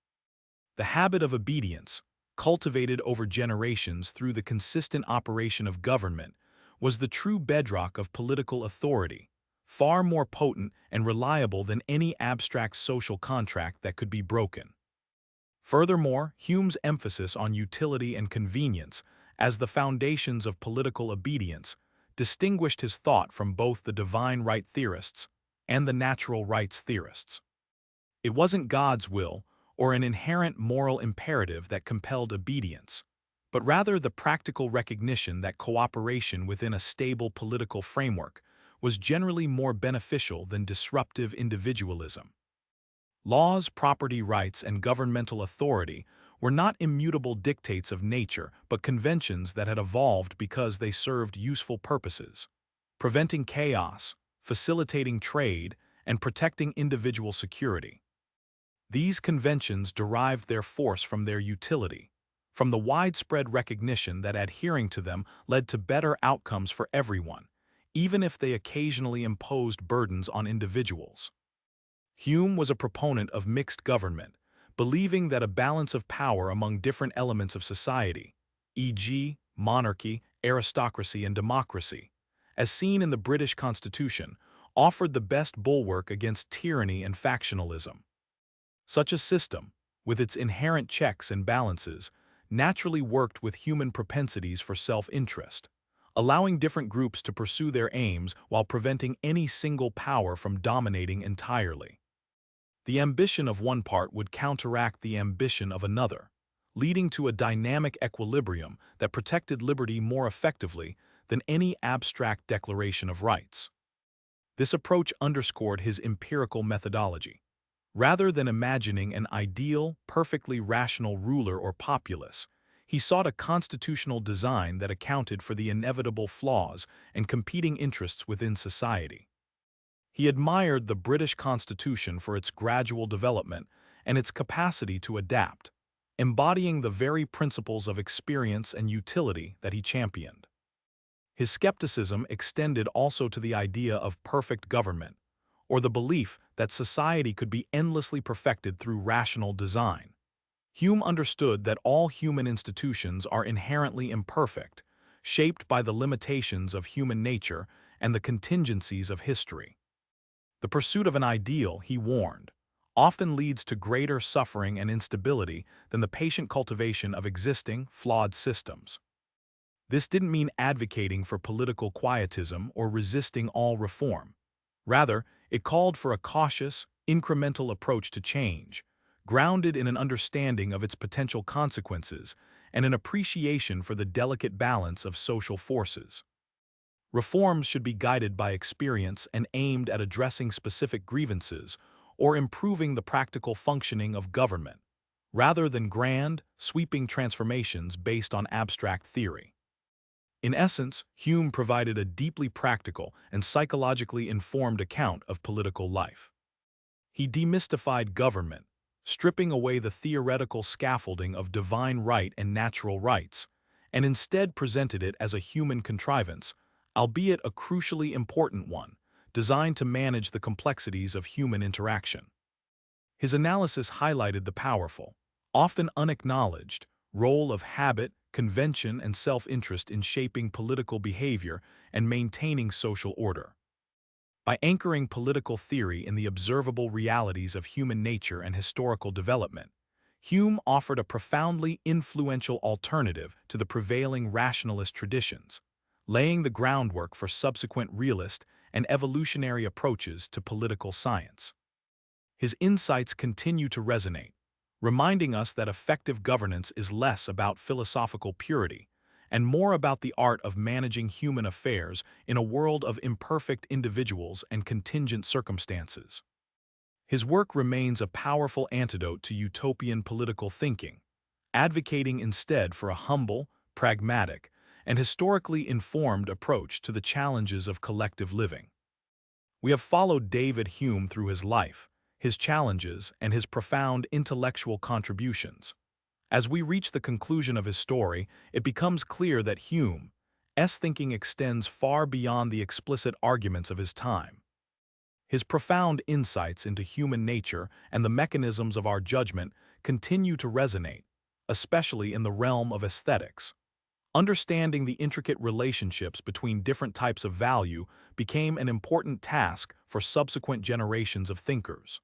Speaker 1: The habit of obedience, cultivated over generations through the consistent operation of government, was the true bedrock of political authority, far more potent and reliable than any abstract social contract that could be broken. Furthermore, Hume's emphasis on utility and convenience as the foundations of political obedience distinguished his thought from both the divine right theorists and the natural rights theorists. It wasn't God's will or an inherent moral imperative that compelled obedience, but rather the practical recognition that cooperation within a stable political framework was generally more beneficial than disruptive individualism. Laws, property rights, and governmental authority were not immutable dictates of nature, but conventions that had evolved because they served useful purposes, preventing chaos, facilitating trade, and protecting individual security. These conventions derived their force from their utility, from the widespread recognition that adhering to them led to better outcomes for everyone, even if they occasionally imposed burdens on individuals. Hume was a proponent of mixed government, believing that a balance of power among different elements of society, e.g., monarchy, aristocracy, and democracy, as seen in the British Constitution, offered the best bulwark against tyranny and factionalism. Such a system, with its inherent checks and balances, naturally worked with human propensities for self-interest, allowing different groups to pursue their aims while preventing any single power from dominating entirely. The ambition of one part would counteract the ambition of another, leading to a dynamic equilibrium that protected liberty more effectively than any abstract declaration of rights. This approach underscored his empirical methodology. Rather than imagining an ideal, perfectly rational ruler or populace, he sought a constitutional design that accounted for the inevitable flaws and competing interests within society. He admired the British Constitution for its gradual development and its capacity to adapt, embodying the very principles of experience and utility that he championed. His skepticism extended also to the idea of perfect government, or the belief that society could be endlessly perfected through rational design. Hume understood that all human institutions are inherently imperfect, shaped by the limitations of human nature and the contingencies of history. The pursuit of an ideal, he warned, often leads to greater suffering and instability than the patient cultivation of existing, flawed systems. This didn't mean advocating for political quietism or resisting all reform. Rather, it called for a cautious, incremental approach to change, grounded in an understanding of its potential consequences and an appreciation for the delicate balance of social forces. Reforms should be guided by experience and aimed at addressing specific grievances or improving the practical functioning of government, rather than grand, sweeping transformations based on abstract theory. In essence, Hume provided a deeply practical and psychologically informed account of political life. He demystified government, stripping away the theoretical scaffolding of divine right and natural rights, and instead presented it as a human contrivance, albeit a crucially important one, designed to manage the complexities of human interaction. His analysis highlighted the powerful, often unacknowledged, role of habit, convention, and self-interest in shaping political behavior and maintaining social order. By anchoring political theory in the observable realities of human nature and historical development, Hume offered a profoundly influential alternative to the prevailing rationalist traditions, laying the groundwork for subsequent realist and evolutionary approaches to political science. His insights continue to resonate, reminding us that effective governance is less about philosophical purity and more about the art of managing human affairs in a world of imperfect individuals and contingent circumstances. His work remains a powerful antidote to utopian political thinking, advocating instead for a humble, pragmatic, and historically informed approach to the challenges of collective living. We have followed David Hume through his life, his challenges, and his profound intellectual contributions. As we reach the conclusion of his story, it becomes clear that Hume's thinking extends far beyond the explicit arguments of his time. His profound insights into human nature and the mechanisms of our judgment continue to resonate, especially in the realm of aesthetics. Understanding the intricate relationships between different types of value became an important task for subsequent generations of thinkers.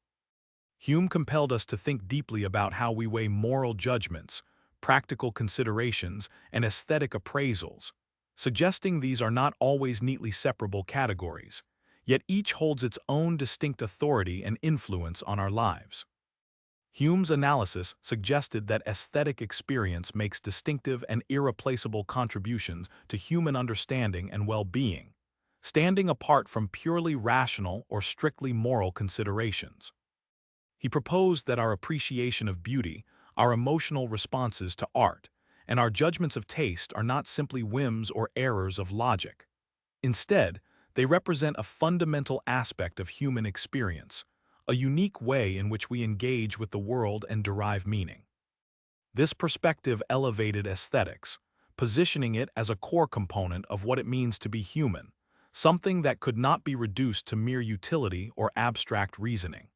Speaker 1: Hume compelled us to think deeply about how we weigh moral judgments, practical considerations, and aesthetic appraisals, suggesting these are not always neatly separable categories, yet each holds its own distinct authority and influence on our lives. Hume's analysis suggested that aesthetic experience makes distinctive and irreplaceable contributions to human understanding and well-being, standing apart from purely rational or strictly moral considerations. He proposed that our appreciation of beauty, our emotional responses to art, and our judgments of taste are not simply whims or errors of logic. Instead, they represent a fundamental aspect of human experience, a unique way in which we engage with the world and derive meaning. This perspective elevated aesthetics, positioning it as a core component of what it means to be human, something that could not be reduced to mere utility or abstract reasoning.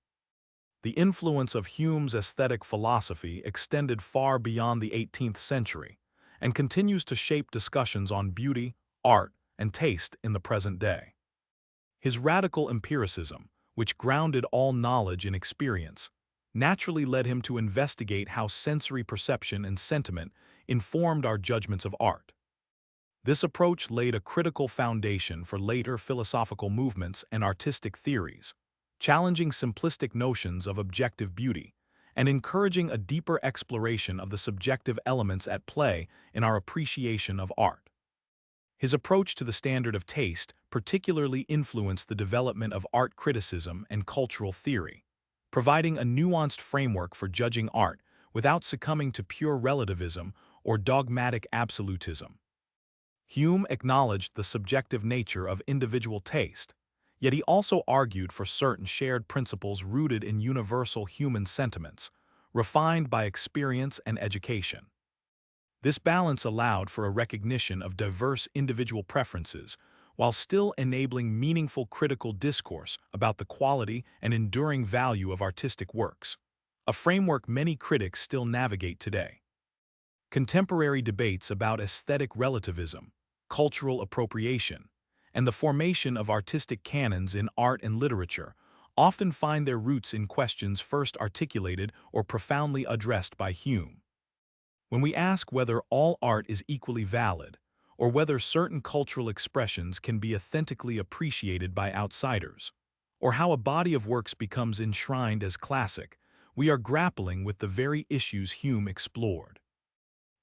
Speaker 1: The influence of Hume's aesthetic philosophy extended far beyond the 18th century and continues to shape discussions on beauty, art, and taste in the present day. His radical empiricism, which grounded all knowledge in experience, naturally led him to investigate how sensory perception and sentiment informed our judgments of art. This approach laid a critical foundation for later philosophical movements and artistic theories, challenging simplistic notions of objective beauty and encouraging a deeper exploration of the subjective elements at play in our appreciation of art. His approach to the standard of taste particularly influenced the development of art criticism and cultural theory, providing a nuanced framework for judging art without succumbing to pure relativism or dogmatic absolutism. Hume acknowledged the subjective nature of individual taste, yet he also argued for certain shared principles rooted in universal human sentiments, refined by experience and education. This balance allowed for a recognition of diverse individual preferences while still enabling meaningful critical discourse about the quality and enduring value of artistic works, a framework many critics still navigate today. Contemporary debates about aesthetic relativism, cultural appropriation, and the formation of artistic canons in art and literature often find their roots in questions first articulated or profoundly addressed by Hume. When we ask whether all art is equally valid, or whether certain cultural expressions can be authentically appreciated by outsiders, or how a body of works becomes enshrined as classic, we are grappling with the very issues Hume explored.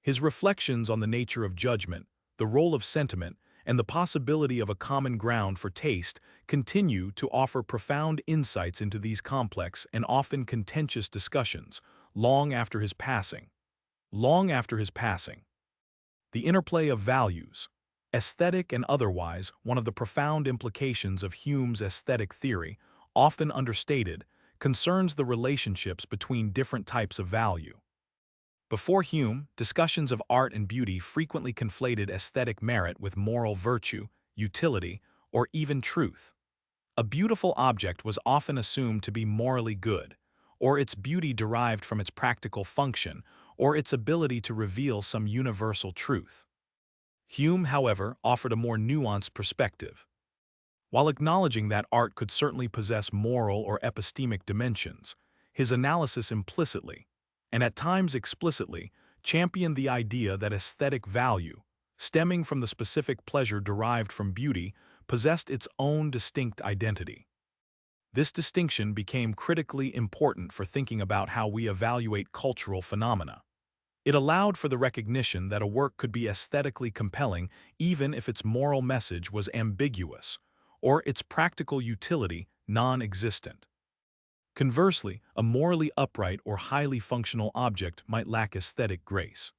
Speaker 1: His reflections on the nature of judgment, the role of sentiment, and the possibility of a common ground for taste continue to offer profound insights into these complex and often contentious discussions long after his passing. The interplay of values, aesthetic and otherwise, one of the profound implications of Hume's aesthetic theory, often understated, concerns the relationships between different types of value. Before Hume, discussions of art and beauty frequently conflated aesthetic merit with moral virtue, utility, or even truth. A beautiful object was often assumed to be morally good, or its beauty derived from its practical function, or its ability to reveal some universal truth. Hume, however, offered a more nuanced perspective. While acknowledging that art could certainly possess moral or epistemic dimensions, his analysis implicitly, and at times explicitly, championed the idea that aesthetic value, stemming from the specific pleasure derived from beauty, possessed its own distinct identity. This distinction became critically important for thinking about how we evaluate cultural phenomena. It allowed for the recognition that a work could be aesthetically compelling even if its moral message was ambiguous, or its practical utility non-existent. Conversely, a morally upright or highly functional object might lack aesthetic grace.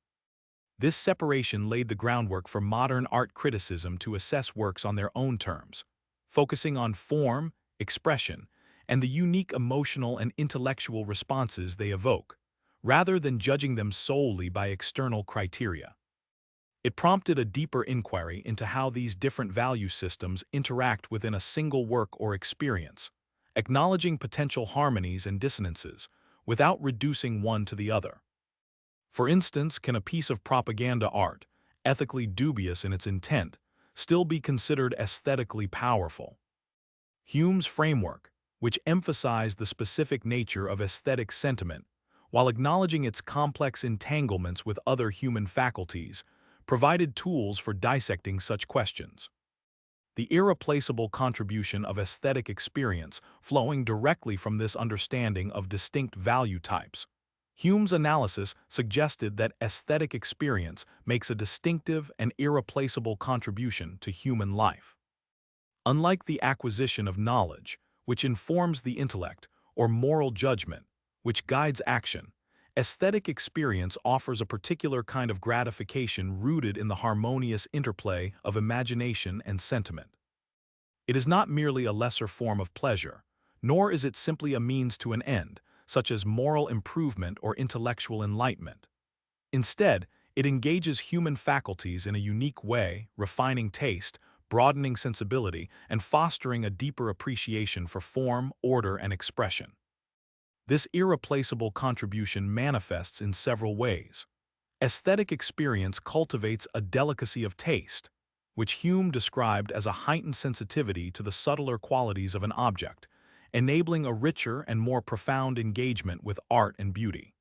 Speaker 1: This separation laid the groundwork for modern art criticism to assess works on their own terms, focusing on form expression, and the unique emotional and intellectual responses they evoke, rather than judging them solely by external criteria. It prompted a deeper inquiry into how these different value systems interact within a single work or experience, acknowledging potential harmonies and dissonances without reducing one to the other. For instance, can a piece of propaganda art, ethically dubious in its intent, still be considered aesthetically powerful? Hume's framework, which emphasized the specific nature of aesthetic sentiment, while acknowledging its complex entanglements with other human faculties, provided tools for dissecting such questions. The irreplaceable contribution of aesthetic experience flowing directly from this understanding of distinct value types. Hume's analysis suggested that aesthetic experience makes a distinctive and irreplaceable contribution to human life. Unlike the acquisition of knowledge, which informs the intellect, or moral judgment, which guides action, aesthetic experience offers a particular kind of gratification rooted in the harmonious interplay of imagination and sentiment. It is not merely a lesser form of pleasure, nor is it simply a means to an end, such as moral improvement or intellectual enlightenment. Instead, it engages human faculties in a unique way, refining taste, broadening sensibility, and fostering a deeper appreciation for form, order, and expression. This irreplaceable contribution manifests in several ways. Aesthetic experience cultivates a delicacy of taste, which Hume described as a heightened sensitivity to the subtler qualities of an object, enabling a richer and more profound engagement with art and beauty.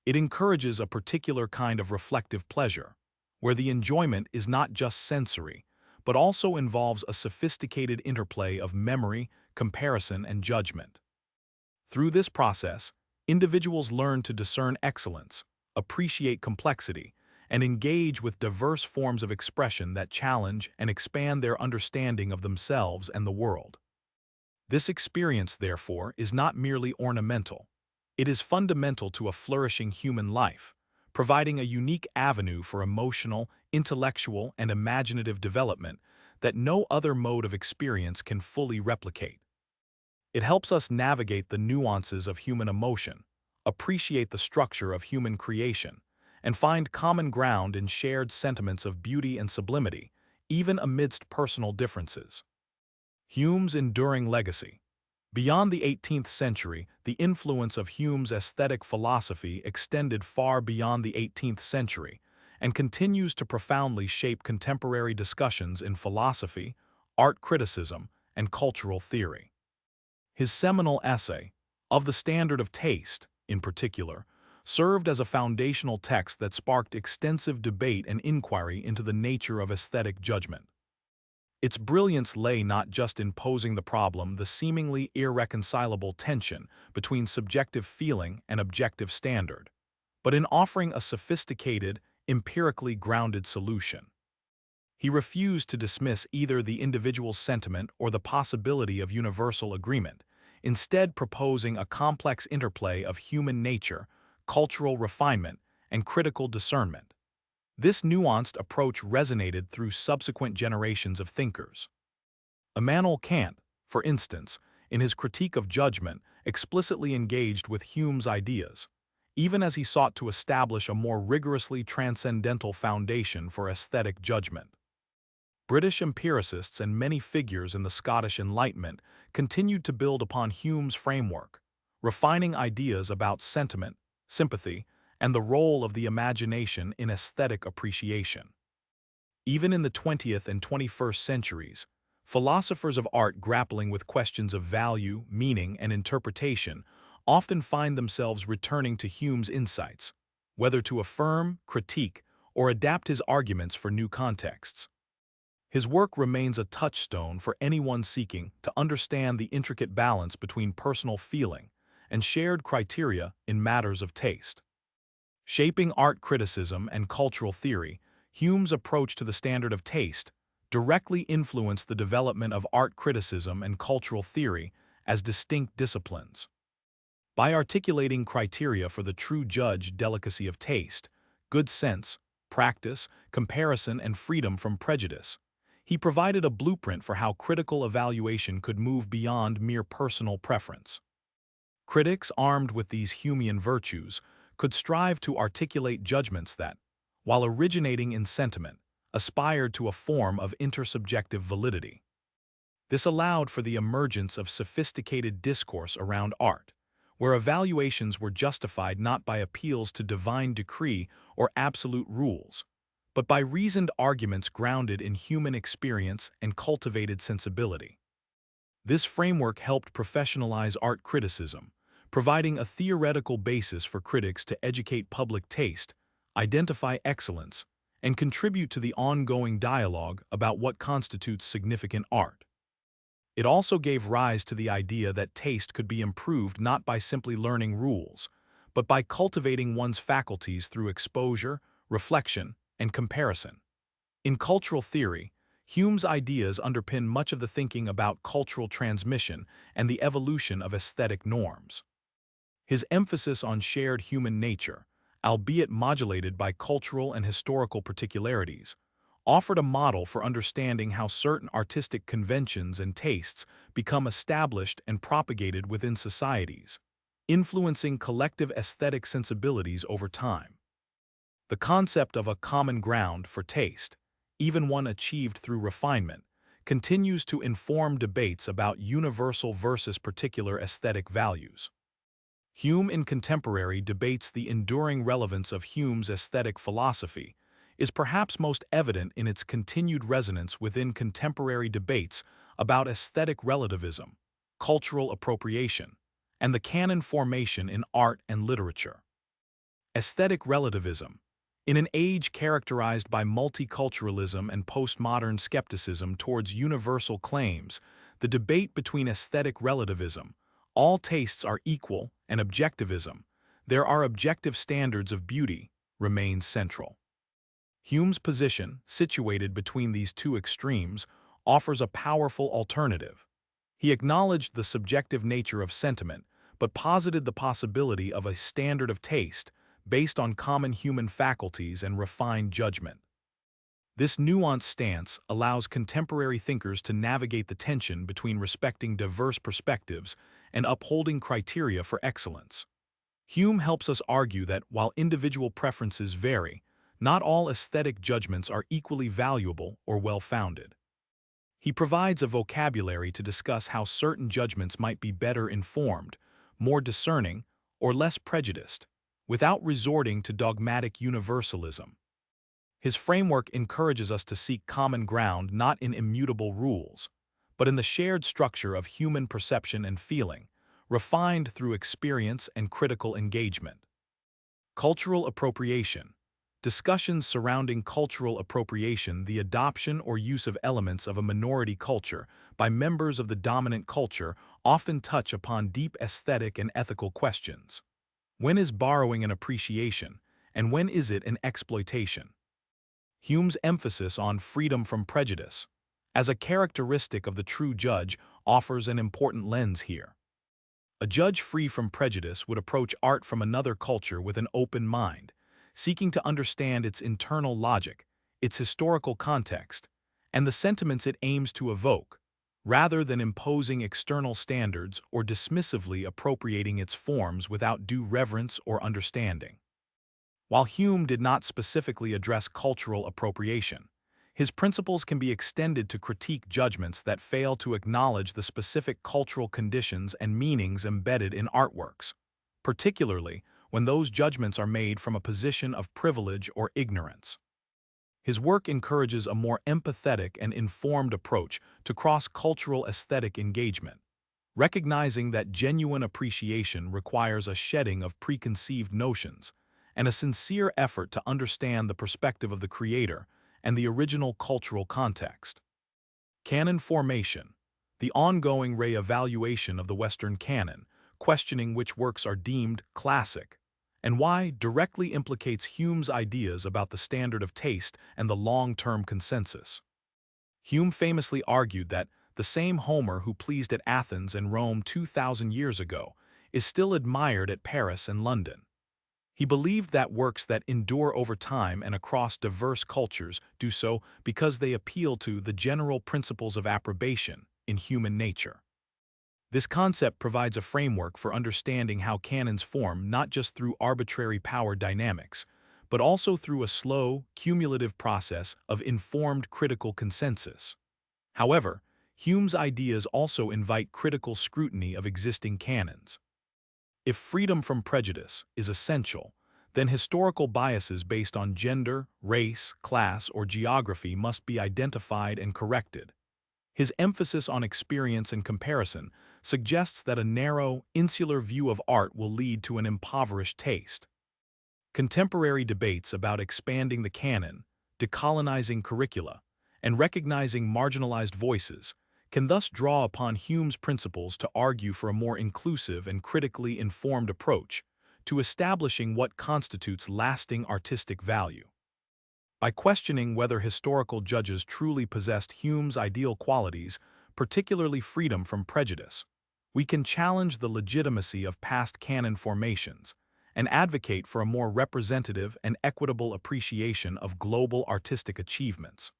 Speaker 1: It encourages a particular kind of reflective pleasure, where the enjoyment is not just sensory, but also involves a sophisticated interplay of memory, comparison, and judgment. Through this process, individuals learn to discern excellence, appreciate complexity, and engage with diverse forms of expression that challenge and expand their understanding of themselves and the world. This experience, therefore, is not merely ornamental. It is fundamental to a flourishing human life, providing a unique avenue for emotional, intellectual, and imaginative development that no other mode of experience can fully replicate. It helps us navigate the nuances of human emotion, appreciate the structure of human creation, and find common ground in shared sentiments of beauty and sublimity, even amidst personal differences. Hume's enduring legacy. Beyond the 18th century, the influence of Hume's aesthetic philosophy extended far beyond the 18th century and continues to profoundly shape contemporary discussions in philosophy, art criticism, and cultural theory. His seminal essay, Of the Standard of Taste, in particular, served as a foundational text that sparked extensive debate and inquiry into the nature of aesthetic judgment. Its brilliance lay not just in posing the problem, the seemingly irreconcilable tension between subjective feeling and objective standard, but in offering a sophisticated, empirically grounded solution. He refused to dismiss either the individual's sentiment or the possibility of universal agreement, instead proposing a complex interplay of human nature, cultural refinement, and critical discernment. This nuanced approach resonated through subsequent generations of thinkers. Immanuel Kant, for instance, in his Critique of Judgment, explicitly engaged with Hume's ideas, even as he sought to establish a more rigorously transcendental foundation for aesthetic judgment. British empiricists and many figures in the Scottish Enlightenment continued to build upon Hume's framework, refining ideas about sentiment, sympathy, and the role of the imagination in aesthetic appreciation. Even in the 20th and 21st centuries, philosophers of art grappling with questions of value, meaning, and interpretation often find themselves returning to Hume's insights, whether to affirm, critique, or adapt his arguments for new contexts. His work remains a touchstone for anyone seeking to understand the intricate balance between personal feeling and shared criteria in matters of taste. Shaping art criticism and cultural theory, Hume's approach to the standard of taste directly influenced the development of art criticism and cultural theory as distinct disciplines. By articulating criteria for the true judge delicacy of taste, good sense, practice, comparison, and freedom from prejudice, He provided a blueprint for how critical evaluation could move beyond mere personal preference. Critics, armed with these Humean virtues, could strive to articulate judgments that, while originating in sentiment, aspired to a form of intersubjective validity. This allowed for the emergence of sophisticated discourse around art, where evaluations were justified not by appeals to divine decree or absolute rules, but by reasoned arguments grounded in human experience and cultivated sensibility. This framework helped professionalize art criticism, providing a theoretical basis for critics to educate public taste, identify excellence, and contribute to the ongoing dialogue about what constitutes significant art. It also gave rise to the idea that taste could be improved not by simply learning rules, but by cultivating one's faculties through exposure, reflection, and comparison. In cultural theory, Hume's ideas underpin much of the thinking about cultural transmission and the evolution of aesthetic norms. His emphasis on shared human nature, albeit modulated by cultural and historical particularities, offered a model for understanding how certain artistic conventions and tastes become established and propagated within societies, influencing collective aesthetic sensibilities over time. The concept of a common ground for taste, even one achieved through refinement, continues to inform debates about universal versus particular aesthetic values. Hume in contemporary debates the enduring relevance of Hume's aesthetic philosophy is perhaps most evident in its continued resonance within contemporary debates about aesthetic relativism, cultural appropriation, and the canon formation in art and literature. Aesthetic relativism. In an age characterized by multiculturalism and postmodern skepticism towards universal claims, the debate between aesthetic relativism, all tastes are equal, and objectivism, there are objective standards of beauty, remains central. Hume's position, situated between these two extremes, offers a powerful alternative. He acknowledged the subjective nature of sentiment, but posited the possibility of a standard of taste based on common human faculties and refined judgment. This nuanced stance allows contemporary thinkers to navigate the tension between respecting diverse perspectives and upholding criteria for excellence. Hume helps us argue that while individual preferences vary, not all aesthetic judgments are equally valuable or well-founded. He provides a vocabulary to discuss how certain judgments might be better informed, more discerning, or less prejudiced, without resorting to dogmatic universalism. His framework encourages us to seek common ground not in immutable rules, but in the shared structure of human perception and feeling, refined through experience and critical engagement. Cultural appropriation. Discussions surrounding cultural appropriation, the adoption or use of elements of a minority culture by members of the dominant culture, often touch upon deep aesthetic and ethical questions. When is borrowing an appreciation, and when is it an exploitation? Hume's emphasis on freedom from prejudice, as a characteristic of the true judge, offers an important lens here. A judge free from prejudice would approach art from another culture with an open mind, seeking to understand its internal logic, its historical context, and the sentiments it aims to evoke, rather than imposing external standards or dismissively appropriating its forms without due reverence or understanding. While Hume did not specifically address cultural appropriation, his principles can be extended to critique judgments that fail to acknowledge the specific cultural conditions and meanings embedded in artworks, particularly when those judgments are made from a position of privilege or ignorance. His work encourages a more empathetic and informed approach to cross-cultural aesthetic engagement, recognizing that genuine appreciation requires a shedding of preconceived notions and a sincere effort to understand the perspective of the creator and the original cultural context. Canon formation, the ongoing re-evaluation of the Western canon, questioning which works are deemed classic, and why directly implicates Hume's ideas about the standard of taste and the long-term consensus. Hume famously argued that the same Homer who pleased at Athens and Rome 2,000 years ago is still admired at Paris and London. He believed that works that endure over time and across diverse cultures do so because they appeal to the general principles of approbation in human nature. This concept provides a framework for understanding how canons form not just through arbitrary power dynamics, but also through a slow, cumulative process of informed critical consensus. However, Hume's ideas also invite critical scrutiny of existing canons. If freedom from prejudice is essential, then historical biases based on gender, race, class, or geography must be identified and corrected. His emphasis on experience and comparison suggests that a narrow, insular view of art will lead to an impoverished taste. Contemporary debates about expanding the canon, decolonizing curricula, and recognizing marginalized voices can thus draw upon Hume's principles to argue for a more inclusive and critically informed approach to establishing what constitutes lasting artistic value. By questioning whether historical judges truly possessed Hume's ideal qualities, particularly freedom from prejudice, we can challenge the legitimacy of past canon formations and advocate for a more representative and equitable appreciation of global artistic achievements.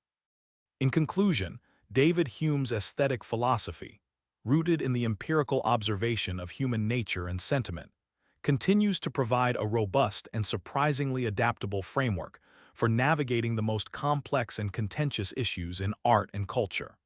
Speaker 1: In conclusion, David Hume's aesthetic philosophy, rooted in the empirical observation of human nature and sentiment, continues to provide a robust and surprisingly adaptable framework for navigating the most complex and contentious issues in art and culture.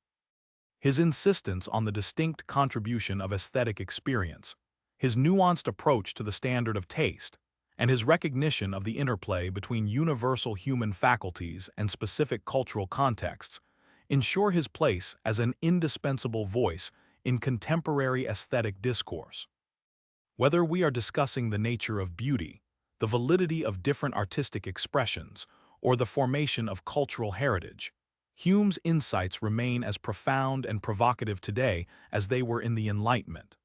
Speaker 1: His insistence on the distinct contribution of aesthetic experience, his nuanced approach to the standard of taste, and his recognition of the interplay between universal human faculties and specific cultural contexts ensure his place as an indispensable voice in contemporary aesthetic discourse. Whether we are discussing the nature of beauty, the validity of different artistic expressions, or the formation of cultural heritage, Hume's insights remain as profound and provocative today as they were in the Enlightenment.